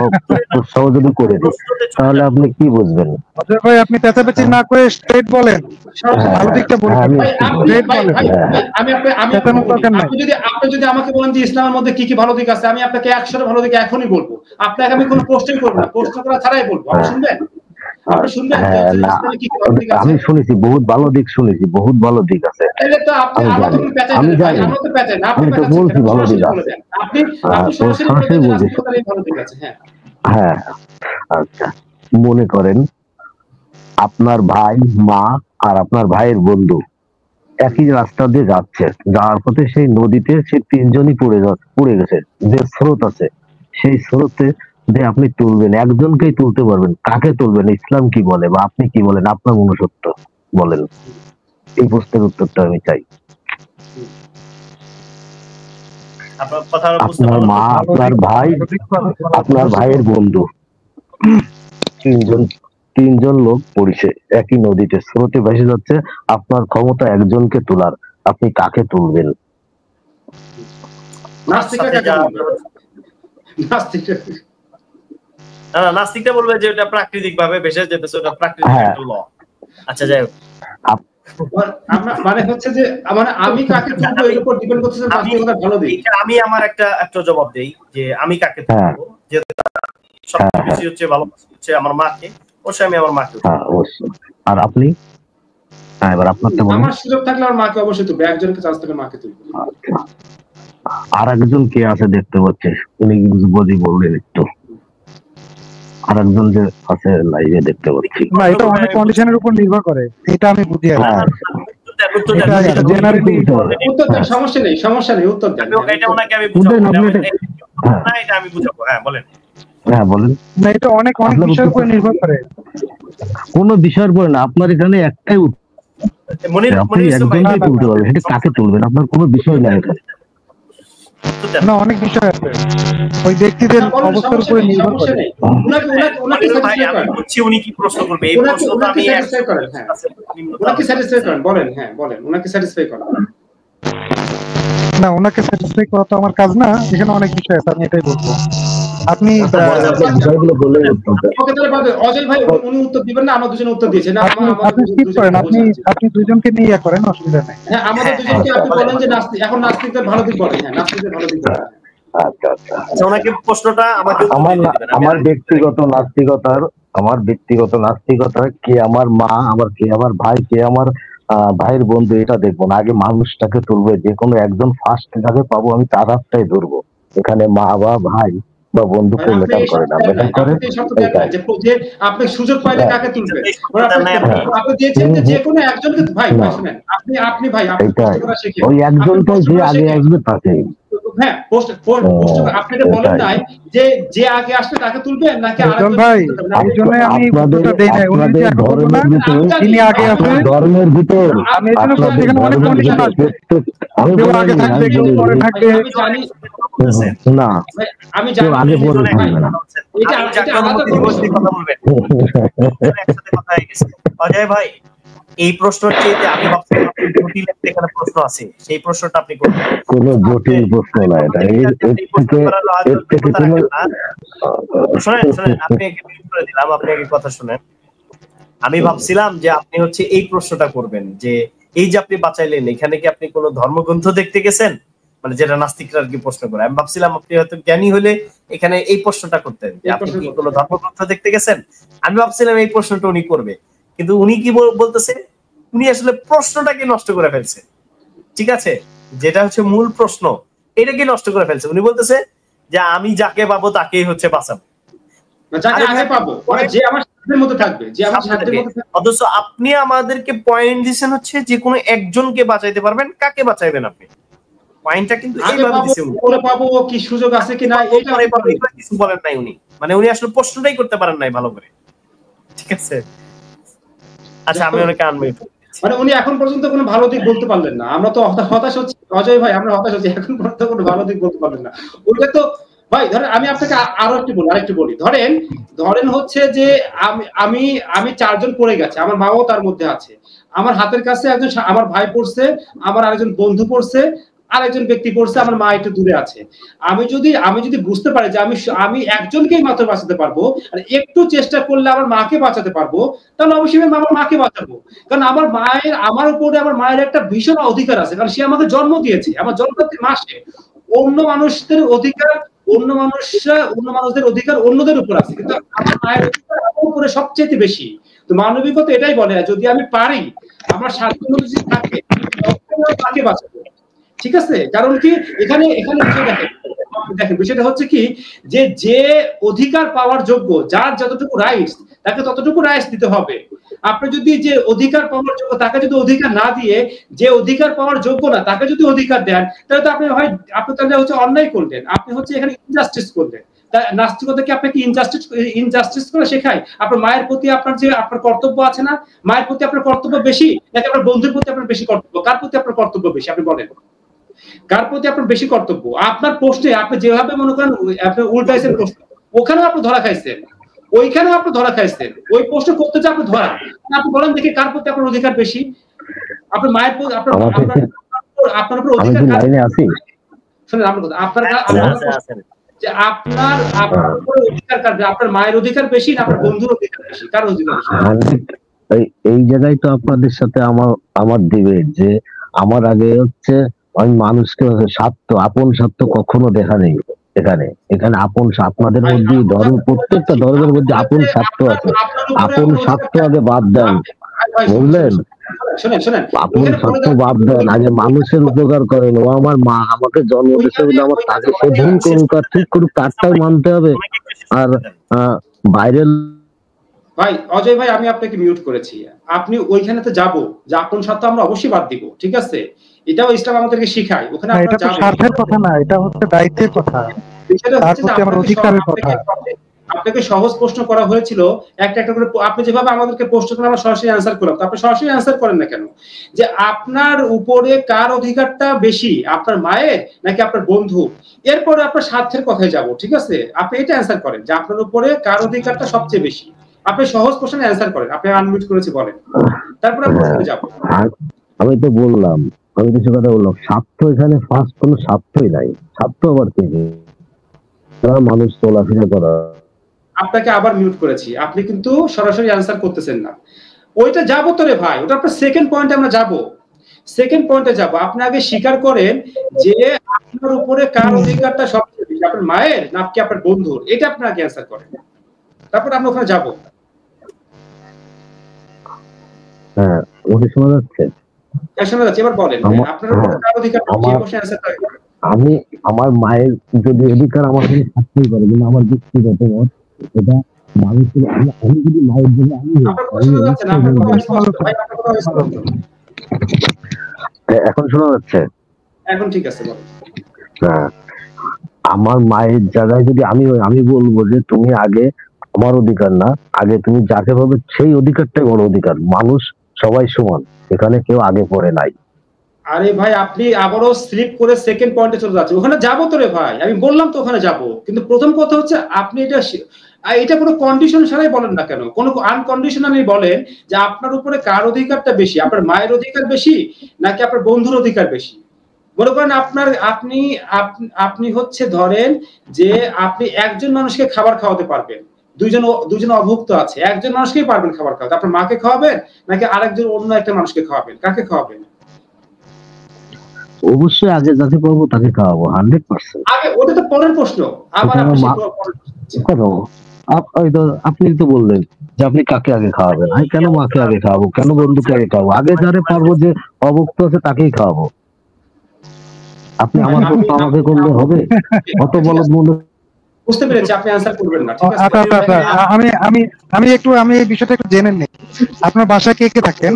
Speaker 2: সহজ যদি করে দিই তাহলে আপনি কি বুঝবেন?
Speaker 4: ভাই আপনি পেঁচাপেচি না করে স্ট্রেট বলেন, ভালো দিকটা বলবেন।
Speaker 3: আপনি যদি আমাকে বলেন যে ইসলামের মধ্যে কি কি ভালো দিক আছে, আমি আপনাকে 100টা ভালো দিক এখনই বলবো। আপনাকে আমি কোনো প্রশ্নই করবো না, প্রশ্ন করা ছাড়াই বলবো। আপনি শুনবেন?
Speaker 2: আমি শুনেছি বহুত ভালো দিক, বহুত ভালো দিক আছে। আমি জানি, আমি তো বলছি ভালো দিক আছে। হ্যাঁ, আচ্ছা, মনে করেন আপনার ভাই, মা আর আপনার ভাইয়ের বন্ধু একই রাস্তা দিয়ে যাচ্ছে, যাওয়ার পথে সেই নদীতে সে 3 জনই পড়ে গেছে। যে স্রোত আছে সেই স্রোতে যে আপনি তুলবেন, একজনকেই তুলতে পারবেন, কাকে তুলবেন? ইসলাম কি বলে বা আপনি কি বলেন? আপনার মনুষ্যত্ব বলেন। এই প্রশ্নের উত্তরটা আমি চাই। আপনার মা, আপনার ভাই, আপনার ভাইয়ের বন্ধু, 3 জন লোক পড়ছে একই নদীতে, স্রোতে ভেসে যাচ্ছে। আপনার ক্ষমতা একজনকে তোলার, আপনি কাকে তুলবেন?
Speaker 1: নাস্তিকটা বলবে যে এটা প্রাকৃতিক ভাবে ভেসে যেতেছে, ওটা প্রাকৃতিক একটা ল। আচ্ছা যাই হোক,
Speaker 3: মানে হচ্ছে যে আমি কাকে তুলবো এর উপর ডিপেন্ড করতেছে নাস্তিকতার ভালো দিক।
Speaker 1: আমি আমার একটা জবাব দেই যে আমি কাকে তুলবো, যে সবচেয়ে বেশি হচ্ছে ভালোবাসি হচ্ছে আমার মাকে, অবশ্যই আমি আমার মাকে।
Speaker 2: অবশ্যই। আর আপনি? এবার আপনারটা বলুন।
Speaker 3: আমার সুযোগ থাকলে আমার মাকে অবশ্যই তুলবো, একজনকে চান্স থাকলে মাকে তুলবো।
Speaker 2: আর একজন কে আছে দেখতে পাচ্ছি, উনি বুঝি বললেন একটু। আর একজন যে আছে লাইভে দেখতে পাচ্ছি।
Speaker 4: না, এটা অনেক কন্ডিশনের উপর নির্ভর করে, এটা আমি বুঝি।
Speaker 3: সমস্যা নেই উত্তর দেন।
Speaker 1: এটা ওনাকে আমি বুঝাবো না, এটা আমি বুঝাবো। হ্যাঁ বলেন।
Speaker 4: না, এটা অনেক বিষয়ের উপর নির্ভর করে।
Speaker 2: কোন বিষয়ের উপর না, আপনার এখানে একটাই আপনি একজনকেই তুলতে পারবেন, সেটা কাকে তুলবেন? আপনার কোনো বিষয় নাই এখানে।
Speaker 4: না, অনেক বিষয় আছে, ওই ব্যক্তিদের অবস্থার উপরে নির্ভর করে।
Speaker 1: উনি কি প্রশ্ন করবে এই প্রশ্নটা আমি
Speaker 3: ওনাকে স্যাটিসফাই করেন, বলেন। হ্যাঁ বলেন, ওনাকে স্যাটিসফাই করেন।
Speaker 4: না, ওনাকে স্যাটিসফাই করা তো আমার কাজ না, এখানে অনেক বিষয় আছে, আমি এটাই বলবো। আপনি
Speaker 2: বিষয়গুলো বলে
Speaker 3: অজয় ভাই উনি উত্তর দিবেন না, আমরা দুজন উত্তর দিয়েছি না।
Speaker 4: আপনি স্কিপ করেন, আপনি দুজনকে নিয়ে করেন, অসুবিধা নাই।
Speaker 3: হ্যাঁ, আমাদের দুজনকে আপনি বলেন যে নাস্তিক, এখন নাস্তিকদের ভালো দিক বলেন। হ্যাঁ, নাস্তিকদের ভালো দিক বলেন।
Speaker 2: আচ্ছা,
Speaker 1: ওনাকে প্রশ্নটা আমাকে
Speaker 2: আমার ব্যক্তিগত নাস্তিকতা কে আমার মা, আবার কে আমার ভাই, কে আমার ভাইয়ের বন্ধু, এটা দেখবো না। আগে মানুষটাকে তুলবে, যে কোনো একজন ফার্স্ট যাকে পাবো আমি তার হাতটাই ধরবো। এখানে মা বা ভাই বা বন্ধুকে ম্যাটার করে না, ম্যাটার করে
Speaker 3: আপনি সুযোগ পাইলে কাকে তুলবেন। আপনি দিয়েছেন যে কোনো একজনকে। ভাই শুনেন, আপনি ভাই
Speaker 2: ওই একজনটাই যে আগে আসবে তাকে।
Speaker 3: হ্যাঁ পোস্ট আপনি এটা বলেন নাই যে যে আগে আসবে তাকে তুলবেন নাকি
Speaker 4: একজন ভাই এই জন্য আমি উত্তরটা দেই নাই, উনি যে আগে বলবো না তিনি আগে আছে
Speaker 2: ধর্মের ভিতর
Speaker 4: আমি এই জন্য বলছি এখানে অনেক কন্ডিশন আসবে, কেউ আগে থাকবে কেউ পরে থাকবে।
Speaker 3: আমি জানি
Speaker 2: না
Speaker 3: আমি
Speaker 2: কেউ
Speaker 3: জানি
Speaker 2: আগে পরে থাকবে না।
Speaker 3: এটা আলাদা condition।
Speaker 1: কথা বলবেন একসাথে কথা হয়ে গেছে। অজয় ভাই এই প্রশ্নর চেয়ে আমি ভাবছি জটিল একটা এখানে প্রশ্ন আছে, সেই প্রশ্নটা আপনি করবেন।
Speaker 2: কোনো জটিল প্রশ্ন না এটা, এর থেকে কোনো
Speaker 1: শুনেন আপনি একে মিউট করে দিলাম, আপনি আগে কথা শুনেন। আমি ভাবছিলাম যে আপনি হচ্ছে এই প্রশ্নটা করবেন যে এই যে আপনি বাঁচাইলেন এখানে কি আপনি কোনো ধর্মগ্রন্থ দেখতে গেছেন, মানে যেটা নাস্তিকরা আর কি প্রশ্ন করে। আমি ভাবছিলাম আপনি হয়তো জ্ঞানী হলে এখানে এই প্রশ্নটা করতেন যে আপনি কি কোনো ধর্মগ্রন্থ দেখতে গেছেন। আমি ভাবছিলাম এই প্রশ্নটা উনি করবে, কিন্তু উনি কি বলতেছে, উনি আসলে প্রশ্নটাকে নষ্ট করে ফেলছে। ঠিক আছে, যেটা হচ্ছে মূল প্রশ্ন এটাকে নষ্ট করে ফেলছে। উনি বলতেছে যে আমি যাকে পাবো তাকেই হচ্ছে বাঁচাবো,
Speaker 3: যাকে আগে পাবো মানে যে আমার সাধ্যের মধ্যে থাকবে, যে আমার সাধ্যের মধ্যে থাকবে।
Speaker 1: অথচ আপনি আমাদেরকে পয়েন্ট দিয়েছেন হচ্ছে যে কোনো একজনকে বাঁচাইতে পারবেন, কাকে বাঁচাইবেন আপনি? পয়েন্টটা কিন্তু এইভাবে দিয়েছে উনি।
Speaker 3: পরে পাবো কি সুযোগ আছে কিনা এটা
Speaker 1: কিছু বলেন নাই উনি, মানে উনি আসলে প্রশ্নটাই করতে পারেন নাই ভালো করে। ঠিক আছে, আচ্ছা আমি ওনাকে আনমিউট
Speaker 3: মানে উনি এখন পর্যন্ত কোনো ভালো দিক বলতে পারলেন না। আমরা তো হতাশ হচ্ছি অজয় ভাই, আমরা হতাশ হচ্ছি, এখন পর্যন্ত কোনো ভালো দিক বলতে পারলেন না। ওইটা তো ভাই ধরেন আমি আপনাকে আরেকটু বলি, ধরেন হচ্ছে যে আমি চারজন পড়ে গেছে, আমার মাও তার মধ্যে আছে, আমার হাতের কাছে একজন আমার ভাই পড়ছে, আমার আরেকজন বন্ধু পড়ছে, আরেকজন ব্যক্তি পড়ছে, আমার মা একটু দূরে আছে। আমি যদি বুঝতে পারি যে আমি একজনকেই মাত্র বাঁচাতে পারবো আর একটু চেষ্টা করলে আমার মাকে বাঁচাতে পারবো, তাহলে অবশ্যই আমি আমার মাকে বাঁচাবো। কারণ আমার উপরে আমার মায়ের একটা ভীষণ অধিকার আছে, কারণ সে আমাকে জন্ম দিয়েছে, আমার জন্মদাত্রী মাসে। অন্য মানুষদের অধিকার অন্যদের উপর আছে, কিন্তু আমার মায়ের অধিকার আমার উপরে সবচেয়ে বেশি। তো মানবিকতা এটাই বলে যদি আমি পারি আমার স্বার্থের মধ্যে যদি থাকে তাকে বাঁচাবো। ঠিক আছে, কারণ কি এখানে দেখেন বিষয়টা হচ্ছে কি যে অধিকার পাওয়ার যোগ্য, যার যতটুকু রাইটস তাকে ততটুকু রাইটস দিতে হবে। আপনি যদি যে অধিকার পাওয়ার যোগ্য তাকে যদি অধিকার না দিয়ে যে অধিকার পাওয়ার যোগ্য না তাকে যদি অধিকার দেন, তাহলে তো আপনি তাহলে হচ্ছে অন্যায় করলেন, আপনি হচ্ছে এখানে ইনজাস্টিস করলেন। নাস্তিকতা কি আপনাকে ইনজাস্টিস করে শেখায়? আপনার মায়ের প্রতি আপনার কর্তব্য আছে না? মায়ের প্রতি আপনার কর্তব্য বেশি নাকি আপনার বন্ধুর প্রতি আপনার বেশি কর্তব্য? কার প্রতি আপনার কর্তব্য বেশি আপনি বলেন? কার প্রতি আপনার বেশি কর্তব্য? আপনার প্রশ্নে আপনি যেভাবে মনে করেন আপনি উল্টাইছেন প্রশ্ন, ওখানেও আপনি ধরা খাইছেন, ওইখানেও আপনি ধরা খাইছেন। ওই প্রশ্ন করতে যে আপনি ধরা, আপনি বলেন দেখি কার প্রতি আপনার অধিকার বেশি? আপনার মায়ের প্রতি আপনার উপর অধিকার শুনেন আমার কথা, আপনার যে আপনার উপর অধিকার কার? আপনার মায়ের অধিকার বেশি না আপনার বন্ধুর অধিকার বেশি? কার অধিকার বেশি?
Speaker 2: এই জায়গায় তো আপনাদের সাথে আমার দিবে যে আমার আগে হচ্ছে আমি মানুষকে আপন স্বার্থ কখনো দেখা নেই। এখানে আপন আপনাদের মধ্যে প্রত্যেকটা ধর্মের মধ্যে আপন স্বার্থ আছে, আপন স্বার্থ আগে বাদ দেন, বুঝলেন? আপন স্বার্থ বাদ দেন, আগে মানুষের উপকার করেন। ও আমার মা আমাকে জন্ম দিয়েছে বলে আমার তাকে সে ভুল করুক আর ঠিক করুক তারটাই মানতে হবে। আর বাইরের
Speaker 3: ভাই অজয় ভাই আমি আপনাকে মিউট করেছি, আপনি ওইখানেতে যাবো যে আপন স্বার্থ আমরা অবশ্যই বাদ দিব, ঠিক আছে? এটাও ইসলাম আমাদেরকে শেখায়। ওখানে
Speaker 4: এটা তো স্বার্থের কথা না, এটা হচ্ছে দায়িত্বের কথা, তার প্রতি আমার অধিকারের কথা।
Speaker 3: আপনাকে সহজ প্রশ্ন করা হয়েছিল একটা করে, আপনি যেভাবে আমাদেরকে প্রশ্ন করেন আমরা সরাসরি অ্যান্সার করলাম, তো আপনি সরাসরি অ্যান্সার করেন না কেন? যে আপনার উপরে কার অধিকারটা বেশি, আপনার মায়ের নাকি আপনার বন্ধু? এরপরে আপনার স্বার্থের কথায় যাব, ঠিক আছে? আপনি এটা অ্যান্সার করেন যে আপনার উপরে কার অধিকারটা সবচেয়ে বেশি। আপনি সহজ প্রশ্নের অ্যান্সার করেন, আপনি আনমিউট করেছি বলেন, তারপরে প্রশ্নে যাব।
Speaker 2: আমি তো বললাম, আমি কিছু কথা বললাম, স্বার্থ এখানে ফার্স্ট কোনো স্বার্থই নাই। স্বার্থ আবার কি? মানুষ চলাফেরা করা।
Speaker 3: আপনাকে আবার মিউট করেছি, আপনি কিন্তু সরাসরি অ্যান্সার করতেছেন না। ওইটা যাবো তো রে ভাই, ওটা আপনার সেকেন্ড পয়েন্টে আমরা যাব। সেকেন্ড পয়েন্টে যাব, আপনি আগে স্বীকার করেন যে আপনার উপরে কার অধিকারটা সবচেয়ে বেশি, আপনার মায়ের নাকি আপনার বন্ধুর? এটা আপনি আগে অ্যান্সার করেন, তারপর আমরা ওখানে যাব।
Speaker 2: হ্যাঁ, ওটা শোনা যাচ্ছে?
Speaker 3: শোনা যাচ্ছে, এবার বলেন আপনার উপরে কার অধিকার বেশি? কোশ্চেন অ্যান্সার করেন।
Speaker 2: আমি আমার মায়ের যদি অধিকার আমার কাছে থাকতেই পারে, কিন্তু আমার ব্যক্তিগত মত এটা মানুষের। আমি যদি মায়ের জন্য এখন শোনা যাচ্ছে?
Speaker 3: এখন ঠিক আছে, বলেন।
Speaker 2: হ্যাঁ, আমার মায়ের জায়গায় যদি আমি বলবো যে তুমি আগে, আমার অধিকার না, আগে তুমি যাকে ভাবে সেই অধিকারটাই বড় অধিকার। মানুষ সবাই সমান, এখানে কেউ আগে পড়ে নাই।
Speaker 3: আরে ভাই আপনি আবারও স্লিপ করে সেকেন্ড পয়েন্টে চলে যাচ্ছেন। ওখানে যাবো তো রে ভাই, আমি বললাম তো ওখানে যাবো, কিন্তু প্রথম কথা হচ্ছে আপনি এটা কোনো কন্ডিশন ছাড়াই বলেন না কেন, কোনো আনকন্ডিশনালি বলেন যে আপনার উপরে কার অধিকারটা বেশি, আপনার মায়ের অধিকার বেশি নাকি আপনার বন্ধুর অধিকার বেশি। মনে করেন আপনি হচ্ছে ধরেন যে আপনি একজন মানুষকে খাবার খাওয়াতে পারবেন, দুজন অভুক্ত আছে, একজন মানুষকেই পারবেন খাবার খাওয়াতে, আপনার মাকে খাওয়াবেন নাকি আরেকজন অন্য একটা মানুষকে খাওয়াবেন, কাকে খাওয়াবেন?
Speaker 2: অবশ্যই আগে যাকে পাবো তাকে খাওয়াবো 100%।
Speaker 3: আগে ওটা তো পরের প্রশ্ন, আবার
Speaker 2: আপনি তো বললেন যে আপনি কাকে আগে খাওয়াবেন, আমি কেন মাকে আগে খাওয়াবো, কেন বন্ধুকে আগে খাওয়াবো? আগে যারে পারবো যে অভুক্ত আছে তাকেই খাওয়াবো। আপনি আমার প্রশ্ন আমাকে করলে হবে? অত বলদ মনে
Speaker 3: বুঝতে পেরেছি, আপনি আনসার করবেন না, ঠিক আছে।
Speaker 4: আচ্ছা, আমি এই বিষয়টা একটু জেনে নিই। আপনার বাসায় কে কে থাকেন?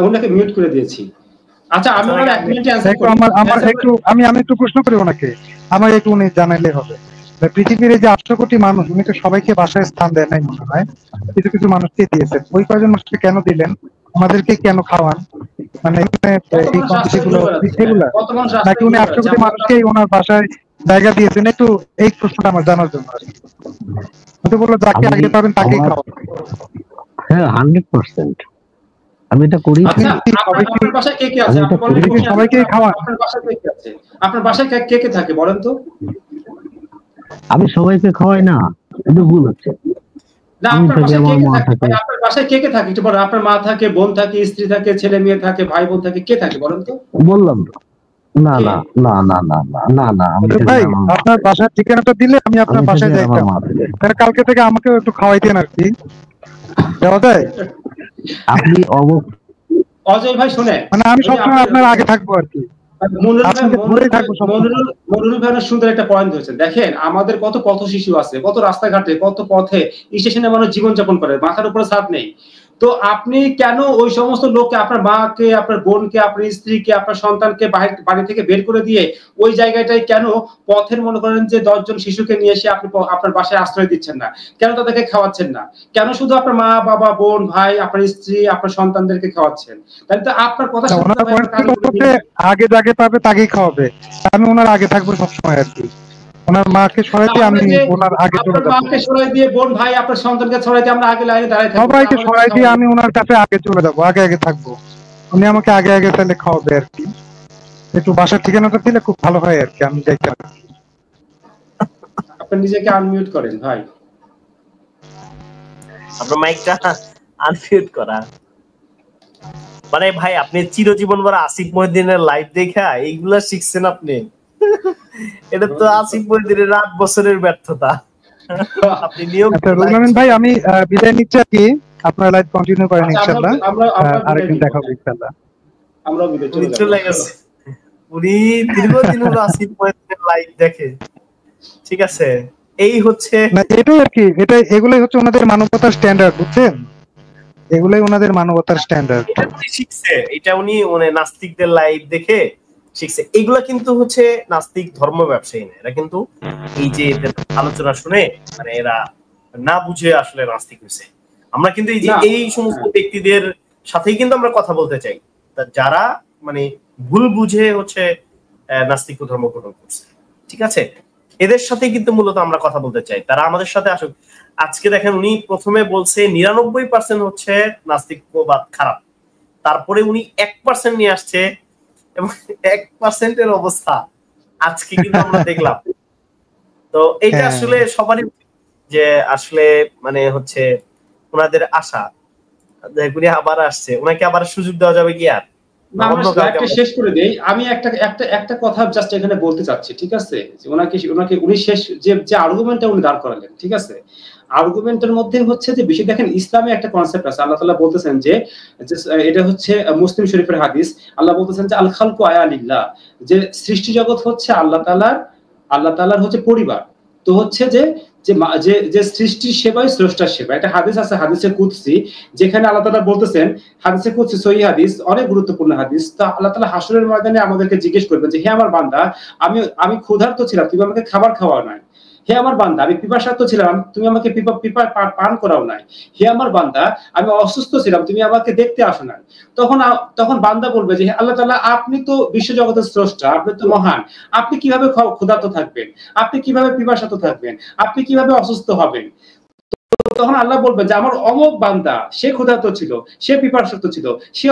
Speaker 3: ওনাকে মিউট করে দিয়েছি। আচ্ছা আমি ওনার এক মিনিটে আনসার করি।
Speaker 4: আমি একটু প্রশ্ন করি ওনাকে, আমার একটু উনি জানাইলে হবে। পৃথিবীর এই যে 800 কোটি মানুষ, উনি তো সবাইকে বাসায় স্থান দেন নাই মনে হয়, কিছু কিছু মানুষকে দিয়েছেন। ওই কয়জন মানুষকে কেন দিলেন, আমাদেরকে কেন খাওয়ান? মানে এই কমিটিগুলো নাকি উনি 800 কোটি মানুষকে ওনার বাসায় জায়গা দিয়েছেন? একটু এই প্রশ্নটা আমার জানার জন্য আর কি। তো বললো যাকে আগে পাবেন তাকেই খাওয়ান।
Speaker 2: হ্যাঁ 100% আমি এটা করি।
Speaker 3: আচ্ছা আপনার বাসায় কে কে আছে?
Speaker 4: সবাইকে খাওয়ান।
Speaker 3: আপনার বাসায় কে কে আছে? আপনার বাসায় কে কে থাকে বলেন তো?
Speaker 2: আমি সবাইকে খাওয়াই না, এটা ভুল হচ্ছে।
Speaker 3: না আপনার বাসায় কে কে থাকে? আপনার বাসায় কে কে থাকে একটু বলেন। আপনার মা থাকে, বোন থাকে, স্ত্রী থাকে, ছেলে মেয়ে থাকে, ভাই বোন থাকে, কে থাকে বলেন তো?
Speaker 2: বললাম তো। না না না না না না না
Speaker 4: ভাই আপনার বাসার ঠিকানাটা দিলে আমি আপনার বাসায় যাইতাম, তাহলে কালকে থেকে আমাকে একটু খাওয়াইতেন আর কি, দেওয়া যায়?
Speaker 2: আপনি
Speaker 3: অজয় ভাই শুনে,
Speaker 4: মানে আমি সবসময় আপনার আগে থাকবো আর কি,
Speaker 3: মনুল ভাই সুন্দর একটা পয়েন্ট ধরেছেন। দেখেন আমাদের কত পথ শিশু আছে, কত রাস্তাঘাটে, কত পথে স্টেশনে মানুষ জীবনযাপন করে, মাথার উপরে ছাদ নেই। তো আপনি কেন ওই সমস্ত লোককে, আপনার মাকে, আপনার বোনকে, আপনার স্ত্রীকে, আপনার সন্তানকে বাড়ি থেকে বের করে দিয়ে ওই জায়গাটায় কেন পথের মনে করেন যে 10 জন শিশুকে নিয়ে এসে আপনি আপনার বাসায় আশ্রয় দিচ্ছেন না? কেন তাদেরকে খাওয়াচ্ছেন না? কেন শুধু আপনার মা, বাবা, বোন, ভাই, আপনার স্ত্রী, আপনার সন্তানদেরকে খাওয়াচ্ছেন? তাহলে তো আপনার কথা
Speaker 4: আগে যাকে পাবে তাকেই খাওয়াবে, আমি ওনার আগে থাকবো সবসময় আর কি। ওনার মাকে সরাই দিয়ে আমি ওনার আগে চলে যাবো,
Speaker 3: মাকে সরাই দিয়ে বোন ভাই আপনার সন্তানকে সরাই দিয়ে আমরা আগে লাইনে দাঁড়াই থাকবো,
Speaker 4: সবাইকে সরাই দিয়ে আমি ওনার কাছে আগে চলে যাবো, আগে থাকবো, উনি আমাকে আগে তাহলে খাওয়াবে আর কি। একটু বাসার ঠিকানাটা দিলে খুব ভালো হয় আর কি, আমি যাইতাম।
Speaker 3: আপনি নিজেকে আনমিউট করেন ভাই,
Speaker 1: আপনার মাইকটা আনমিউট করা। মানে ভাই আপনি চিরজীবন ভর আসিফ মহিউদ্দিনের লাইভ দেখা এইগুলা শিখছেন আপনি? এটা তো আসিফ মহিউদ্দিনের 8 বছরের ব্যর্থতা। আপনি নিয়ম
Speaker 4: ভাই আমি বিদায় নিচ্ছি আর কি, আপনারা লাইভ কন্টিনিউ করেন ইনশাআল্লাহ, আরেকদিন দেখা হবে ইনশাআল্লাহ।
Speaker 3: আমরা বিদায় চলে যাব।
Speaker 1: উনি দীর্ঘদিন হলো আসিফ মহিউদ্দিনের লাইভ দেখে, ঠিক আছে? এই হচ্ছে
Speaker 4: না এটাই আর কি, এগুলাই হচ্ছে ওনাদের মানবতার স্ট্যান্ডার্ড, বুঝছেন? এগুলাই ওনাদের মানবতার স্ট্যান্ডার্ড।
Speaker 1: এটা উনি শিখছে, এটা উনি নাস্তিকদের লাইভ দেখে শিখছে। এগুলা কিন্তু হচ্ছে নাস্তিক ধর্ম ব্যবসায়ী না, এরা কিন্তু এই যে আলোচনা শুনে মানে এরা না বুঝে আসলে নাস্তিক হয়েছে। আমরা কিন্তু এই যে এই সমস্ত ব্যক্তিদের সাথেই কিন্তু আমরা কথা বলতে চাই, যারা মানে ভুল বুঝে হচ্ছে নাস্তিক ধর্ম গ্রহণ করছে, ঠিক আছে? এদের সাথে কিন্তু মূলত আমরা কথা বলতে চাই, তারা আমাদের সাথে আসুক। আজকে দেখেন উনি প্রথমে বলছে 99% হচ্ছে নাস্তিকবাদ খারাপ, তারপরে উনি 1% নিয়ে আসছে এবং 1% এর অবস্থা আজকে কিন্তু আমরা দেখলাম। তো এটা আসলে সবারই যে আসলে মানে হচ্ছে ওনাদের আশা উনি আবার আসছে, ওনাকে আবার সুযোগ দেওয়া যাবে কি? আর
Speaker 3: শেষ করে দেই আমি একটা কথা জাস্ট এখানে বলতে চাচ্ছি, ঠিক আছে? উনি শেষ যে আর্গুমেন্টটা উনি দাঁড় করালেন, ঠিক আছে? আর্গুমেন্টের মধ্যে হচ্ছে যে বিষয়, দেখেন ইসলামে একটা কনসেপ্ট আছে, আল্লাহ তাআলা বলতেছেন যে এটা হচ্ছে মুসলিম শরীফের হাদিস, আল্লাহ বলতেছেন যে আল খালকু আয়ালিল্লাহ, যে সৃষ্টি জগৎ হচ্ছে আল্লাহ তাআলার হচ্ছে পরিবার। তো হচ্ছে যে যে যে সৃষ্টির সেবাই স্রষ্টার সেবা। একটা হাদিস আছে, হাদিসে কুদসি, যেখানে আল্লাহ তাআলা বলতেছেন, হাদিসে কুদসি সহিহ হাদিস, অনেক গুরুত্বপূর্ণ হাদিস। তো আল্লাহ তাআলা হাসরের ময়দানে আমাদেরকে জিজ্ঞেস করবেন যে হে আমার বান্দা, আমি ক্ষুধার্ত ছিলাম, তুমি আমাকে খাবার খাওয়াও নাই। হে আমার বান্দা, আমি পিপাসার্ত ছিলাম, তুমি আমাকে পান করাও নাই। হে আমার বান্দা, আমি অসুস্থ ছিলাম, তুমি আমাকে দেখতে আসো নাই। তখন বান্দা বলবে যে আল্লাহ তাআলা, আপনি তো বিশ্বজগতের স্রষ্টা, আপনি তো মহান, আপনি কিভাবে ক্ষুধার্ত থাকবেন, আপনি কিভাবে পিপাসার্ত থাকবেন, আপনি কিভাবে অসুস্থ হবেন? তখন আল্লাহ বলবেন যে আমার অমুক বান্দা, সে ক্ষুধার্ত ছিল, সে পিপাসার্ত ছিল, সে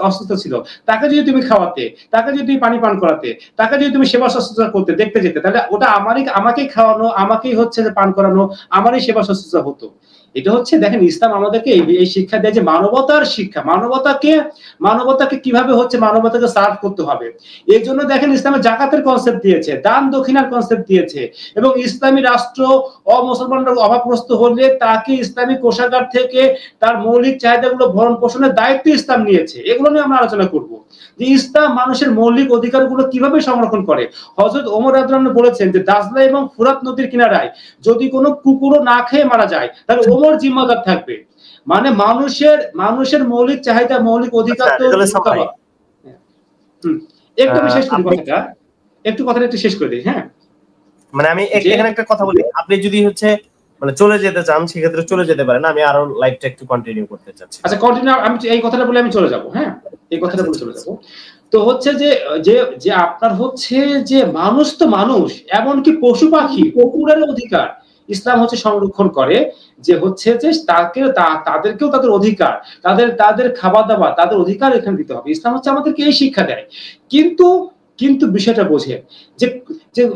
Speaker 3: অসুস্থ ছিল, তাকে যদি তুমি খাওয়াতে, তাকে যদি তুমি পানি পান করাতে, তাকে যদি তুমি সেবা শুশ্রূষা করতে, দেখতে যেতে, তাহলে ওটা আমাকেই খাওয়ানো, আমাকেই হচ্ছে পান করানো, আমারই সেবা শুশ্রূষা হতো। এটা হচ্ছে, দেখেন, ইসলাম আমাদেরকে এই শিক্ষা দেয় যে মানবতার শিক্ষা, মানবতাকে কিভাবে হচ্ছে মানবতাকে সার্ভ করতে হবে। এর জন্য দেখেন ইসলামে জাকাতের কনসেপ্ট দিয়েছে, দান দক্ষিণার কনসেপ্ট দিয়েছে, এবং ইসলামী রাষ্ট্র অমুসলমানরা অভাবগ্রস্ত হলে তাকে ইসলামী কোষাগার থেকে তার মৌলিক চাহিদাগুলো ভরণ পোষণের দায়িত্ব ইসলাম নিয়েছে। এগুলো নিয়ে আমরা আলোচনা করব যে ইসলাম মানুষের মৌলিক অধিকারগুলো কিভাবে সংরক্ষণ করে। হযরত ওমর রাদিয়াল্লাহু আনহু বলেছেন যে দাজলা এবং ফুরাত নদীর কিনারায় যদি কোনো কুকুরও না খেয়ে মারা যায়, তাহলে ওমর জিম্মাদার থাকবে। মানে মানুষের মৌলিক চাহিদা, মৌলিক অধিকার তো একটু আমি শেষ করি কথাটা, কথাটা একটু শেষ করে দিই। হ্যাঁ,
Speaker 1: মানে আমি এখানে একটা কথা বলি, আপনি যদি হচ্ছে মানে চলে যেতে চান সেক্ষেত্রে চলে যেতে পারেন, আমি আরো লাইভটা একটু কন্টিনিউ করতে চাচ্ছি।
Speaker 3: আচ্ছা, কন্টিনিউ, আমি এই কথাটা বলে আমি চলে যাব। হ্যাঁ, এই কথাটা বলে চলে যাব। তো হচ্ছে যে আপনার হচ্ছে যে মানুষ তো মানুষ, এমনকি পশু পাখি, কুকুরের অধিকার ইসলাম হচ্ছে সংরক্ষণ করে, যে হচ্ছে যে তাদেরকেও তাদের অধিকার, তাদের খাবার দাবার, তাদের অধিকার এখানে দিতে হবে। ইসলাম হচ্ছে আমাদেরকে এই শিক্ষা দেয়। কিন্তু বিষয়টা বোঝে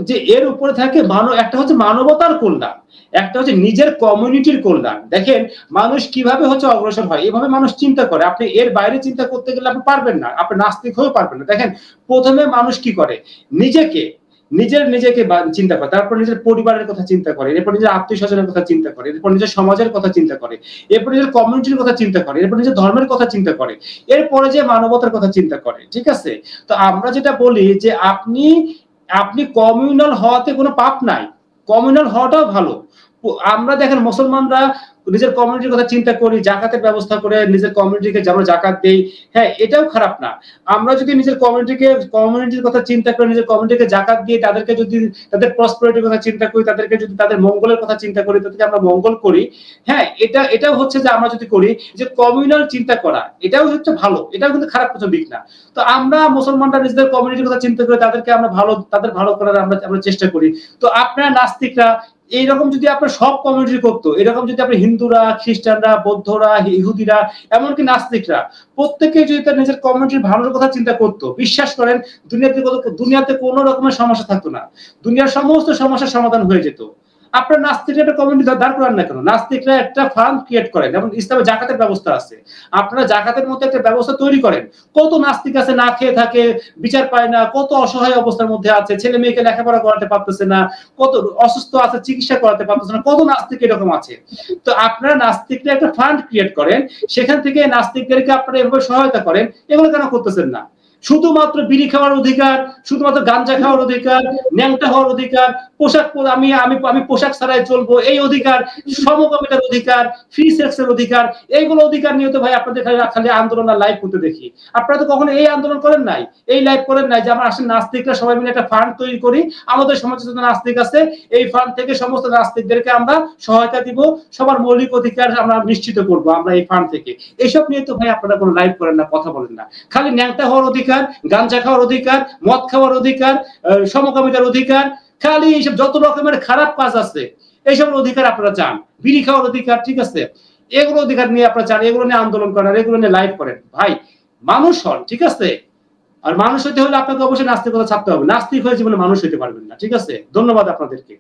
Speaker 3: যে এর উপরে থাকে একটা হচ্ছে মানবতার কল্যাণ, একটা হচ্ছে নিজের কমিউনিটির কল্যাণ। দেখেন মানুষ কিভাবে হচ্ছে অগ্রসর হয়, এভাবে মানুষ চিন্তা করে। আপনি এর বাইরে চিন্তা করতে গেলে আপনি পারবেন না, আপনি নাস্তিক হয়ে পারবেন না। দেখেন প্রথমে মানুষ কি করে, নিজেকে চিন্তা করে, তারপর নিজের পরিবারের কথা চিন্তা করে, এরপর নিজের আত্মীয় স্বজনের কথা চিন্তা করে, এরপর নিজের সমাজের কথা চিন্তা করে, এরপর নিজের কমিউনিটির কথা চিন্তা করে, এরপর নিজের ধর্মের কথা চিন্তা করে, এরপরে যে মানবতার কথা চিন্তা করে। ঠিক আছে? তো আমরা যেটা বলি যে আপনি কমিউনাল হওয়াতে কোনো পাপ নাই, কমিউনাল হওয়াটাও ভালো। আমরা দেখেন মুসলমানরা নিজের কমিউনিটির কথা চিন্তা করি, জাকাতের ব্যবস্থা করে নিজের কমিউনিটিকে যেমন জাকাত দেই, হ্যাঁ, এটাও খারাপ না। আমরা যদি নিজের কমিউনিটির কথা চিন্তা করি, নিজের কমিউনিটিকে জাকাত দিয়ে তাদেরকে যদি তাদের প্রসপারিটির কথা চিন্তা করি, তাদেরকে যদি তাদের মঙ্গলের কথা চিন্তা করি, তাদেরকে আমরা মঙ্গল করি, হ্যাঁ, এটাও হচ্ছে যে আমরা যদি করি যে কমিউনাল চিন্তা করা, এটাও হচ্ছে ভালো, এটাও কিন্তু খারাপ কোনো দিক না। তো আমরা মুসলমানরা নিজেদের কমিউনিটির কথা চিন্তা করে তাদের ভালো করার আমরা চেষ্টা করি। তো আপনারা নাস্তিকরা এইরকম যদি আপনার সব কমিউনিটি করতো, এরকম যদি আপনি হিন্দুরা, খ্রিস্টানরা, বৌদ্ধরা, ইহুদিরা, এমনকি নাস্তিকরা প্রত্যেকে যদি তার নিজের কমিউনিটির ভালোর কথা চিন্তা করতো, বিশ্বাস করেন দুনিয়াতে কোনো রকমের সমস্যা থাকতো না, দুনিয়ার সমস্ত সমস্যার সমাধান হয়ে যেত। আপনার নাস্তিকরা একটা কমিউনিটি দাঁড় করান না কেন? নাস্তিকরা একটা ফান্ড ক্রিয়েট করেন, যেমন ইসলামে জাকাতের ব্যবস্থা আছে, আপনারা জাকাতের মধ্যে একটা ব্যবস্থা তৈরি করেন। কত নাস্তিক আছে না খেয়ে থাকে, বিচার পায় না, কত অসহায় অবস্থার মধ্যে আছে, ছেলে মেয়েকে লেখাপড়া করাতে পারতেছে না, কত অসুস্থ আছে, চিকিৎসা করাতে পারতেছে না, কত নাস্তিক এরকম আছে। তো আপনারা নাস্তিকরা একটা ফান্ড ক্রিয়েট করেন, সেখান থেকে নাস্তিকদেরকে আপনারা এভাবে সহায়তা করেন। এগুলো কেন করতেছেন না? শুধুমাত্র বিড়ি খাওয়ার অধিকার, শুধুমাত্র গাঞ্জা খাওয়ার অধিকার, ন্যাংটা হওয়ার অধিকার, আমি পোশাক ছাড়াই চলবো এই অধিকার, সমকামিতার অধিকার, ফ্রি সেক্সের অধিকার, এইগুলো অধিকার নিয়ে তো ভাই আপনাদের খালি আন্দোলন আর লাইভ করতে দেখি। আপনারা তো কখনো এই আন্দোলন করেন নাই, এই লাইভ করেন নাই যে আমরা আসলে নাস্তিকরা সবাই মিলে একটা ফান্ড তৈরি করি, আমাদের সমাজে যত নাস্তিক আছে এই ফান্ড থেকে সমস্ত নাস্তিকদেরকে আমরা সহায়তা দিব, সবার মৌলিক অধিকার আমরা নিশ্চিত করব আমরা এই ফান্ড থেকে। এইসব নিয়ে তো ভাই আপনারা কোনো লাইভ করেন না, কথা বলেন না। খালি ন্যাংটা হওয়ার অধিকার, গাঞ্জা খাওয়ার অধিকার, মদ খাওয়ার অধিকার, সমকামিতার অধিকার, খালি এইসব যত রকমের খারাপ কাজ আছে এইসব অধিকার আপনারা চান। বিড়ি খাওয়ার অধিকার, ঠিক আছে, এগুলো অধিকার নিয়ে আপনারা চান, এগুলো নিয়ে আন্দোলন করেন, এগুলো নিয়ে লাইভ করেন। ভাই মানুষ হন, ঠিক আছে? আর মানুষ হইতে হলে আপনাকে অবশ্যই নাস্তিকতা ছাড়তে হবে, নাস্তিক হয়ে জীবনে মানুষ হইতে পারবেন না। ঠিক আছে? ধন্যবাদ আপনাদেরকে।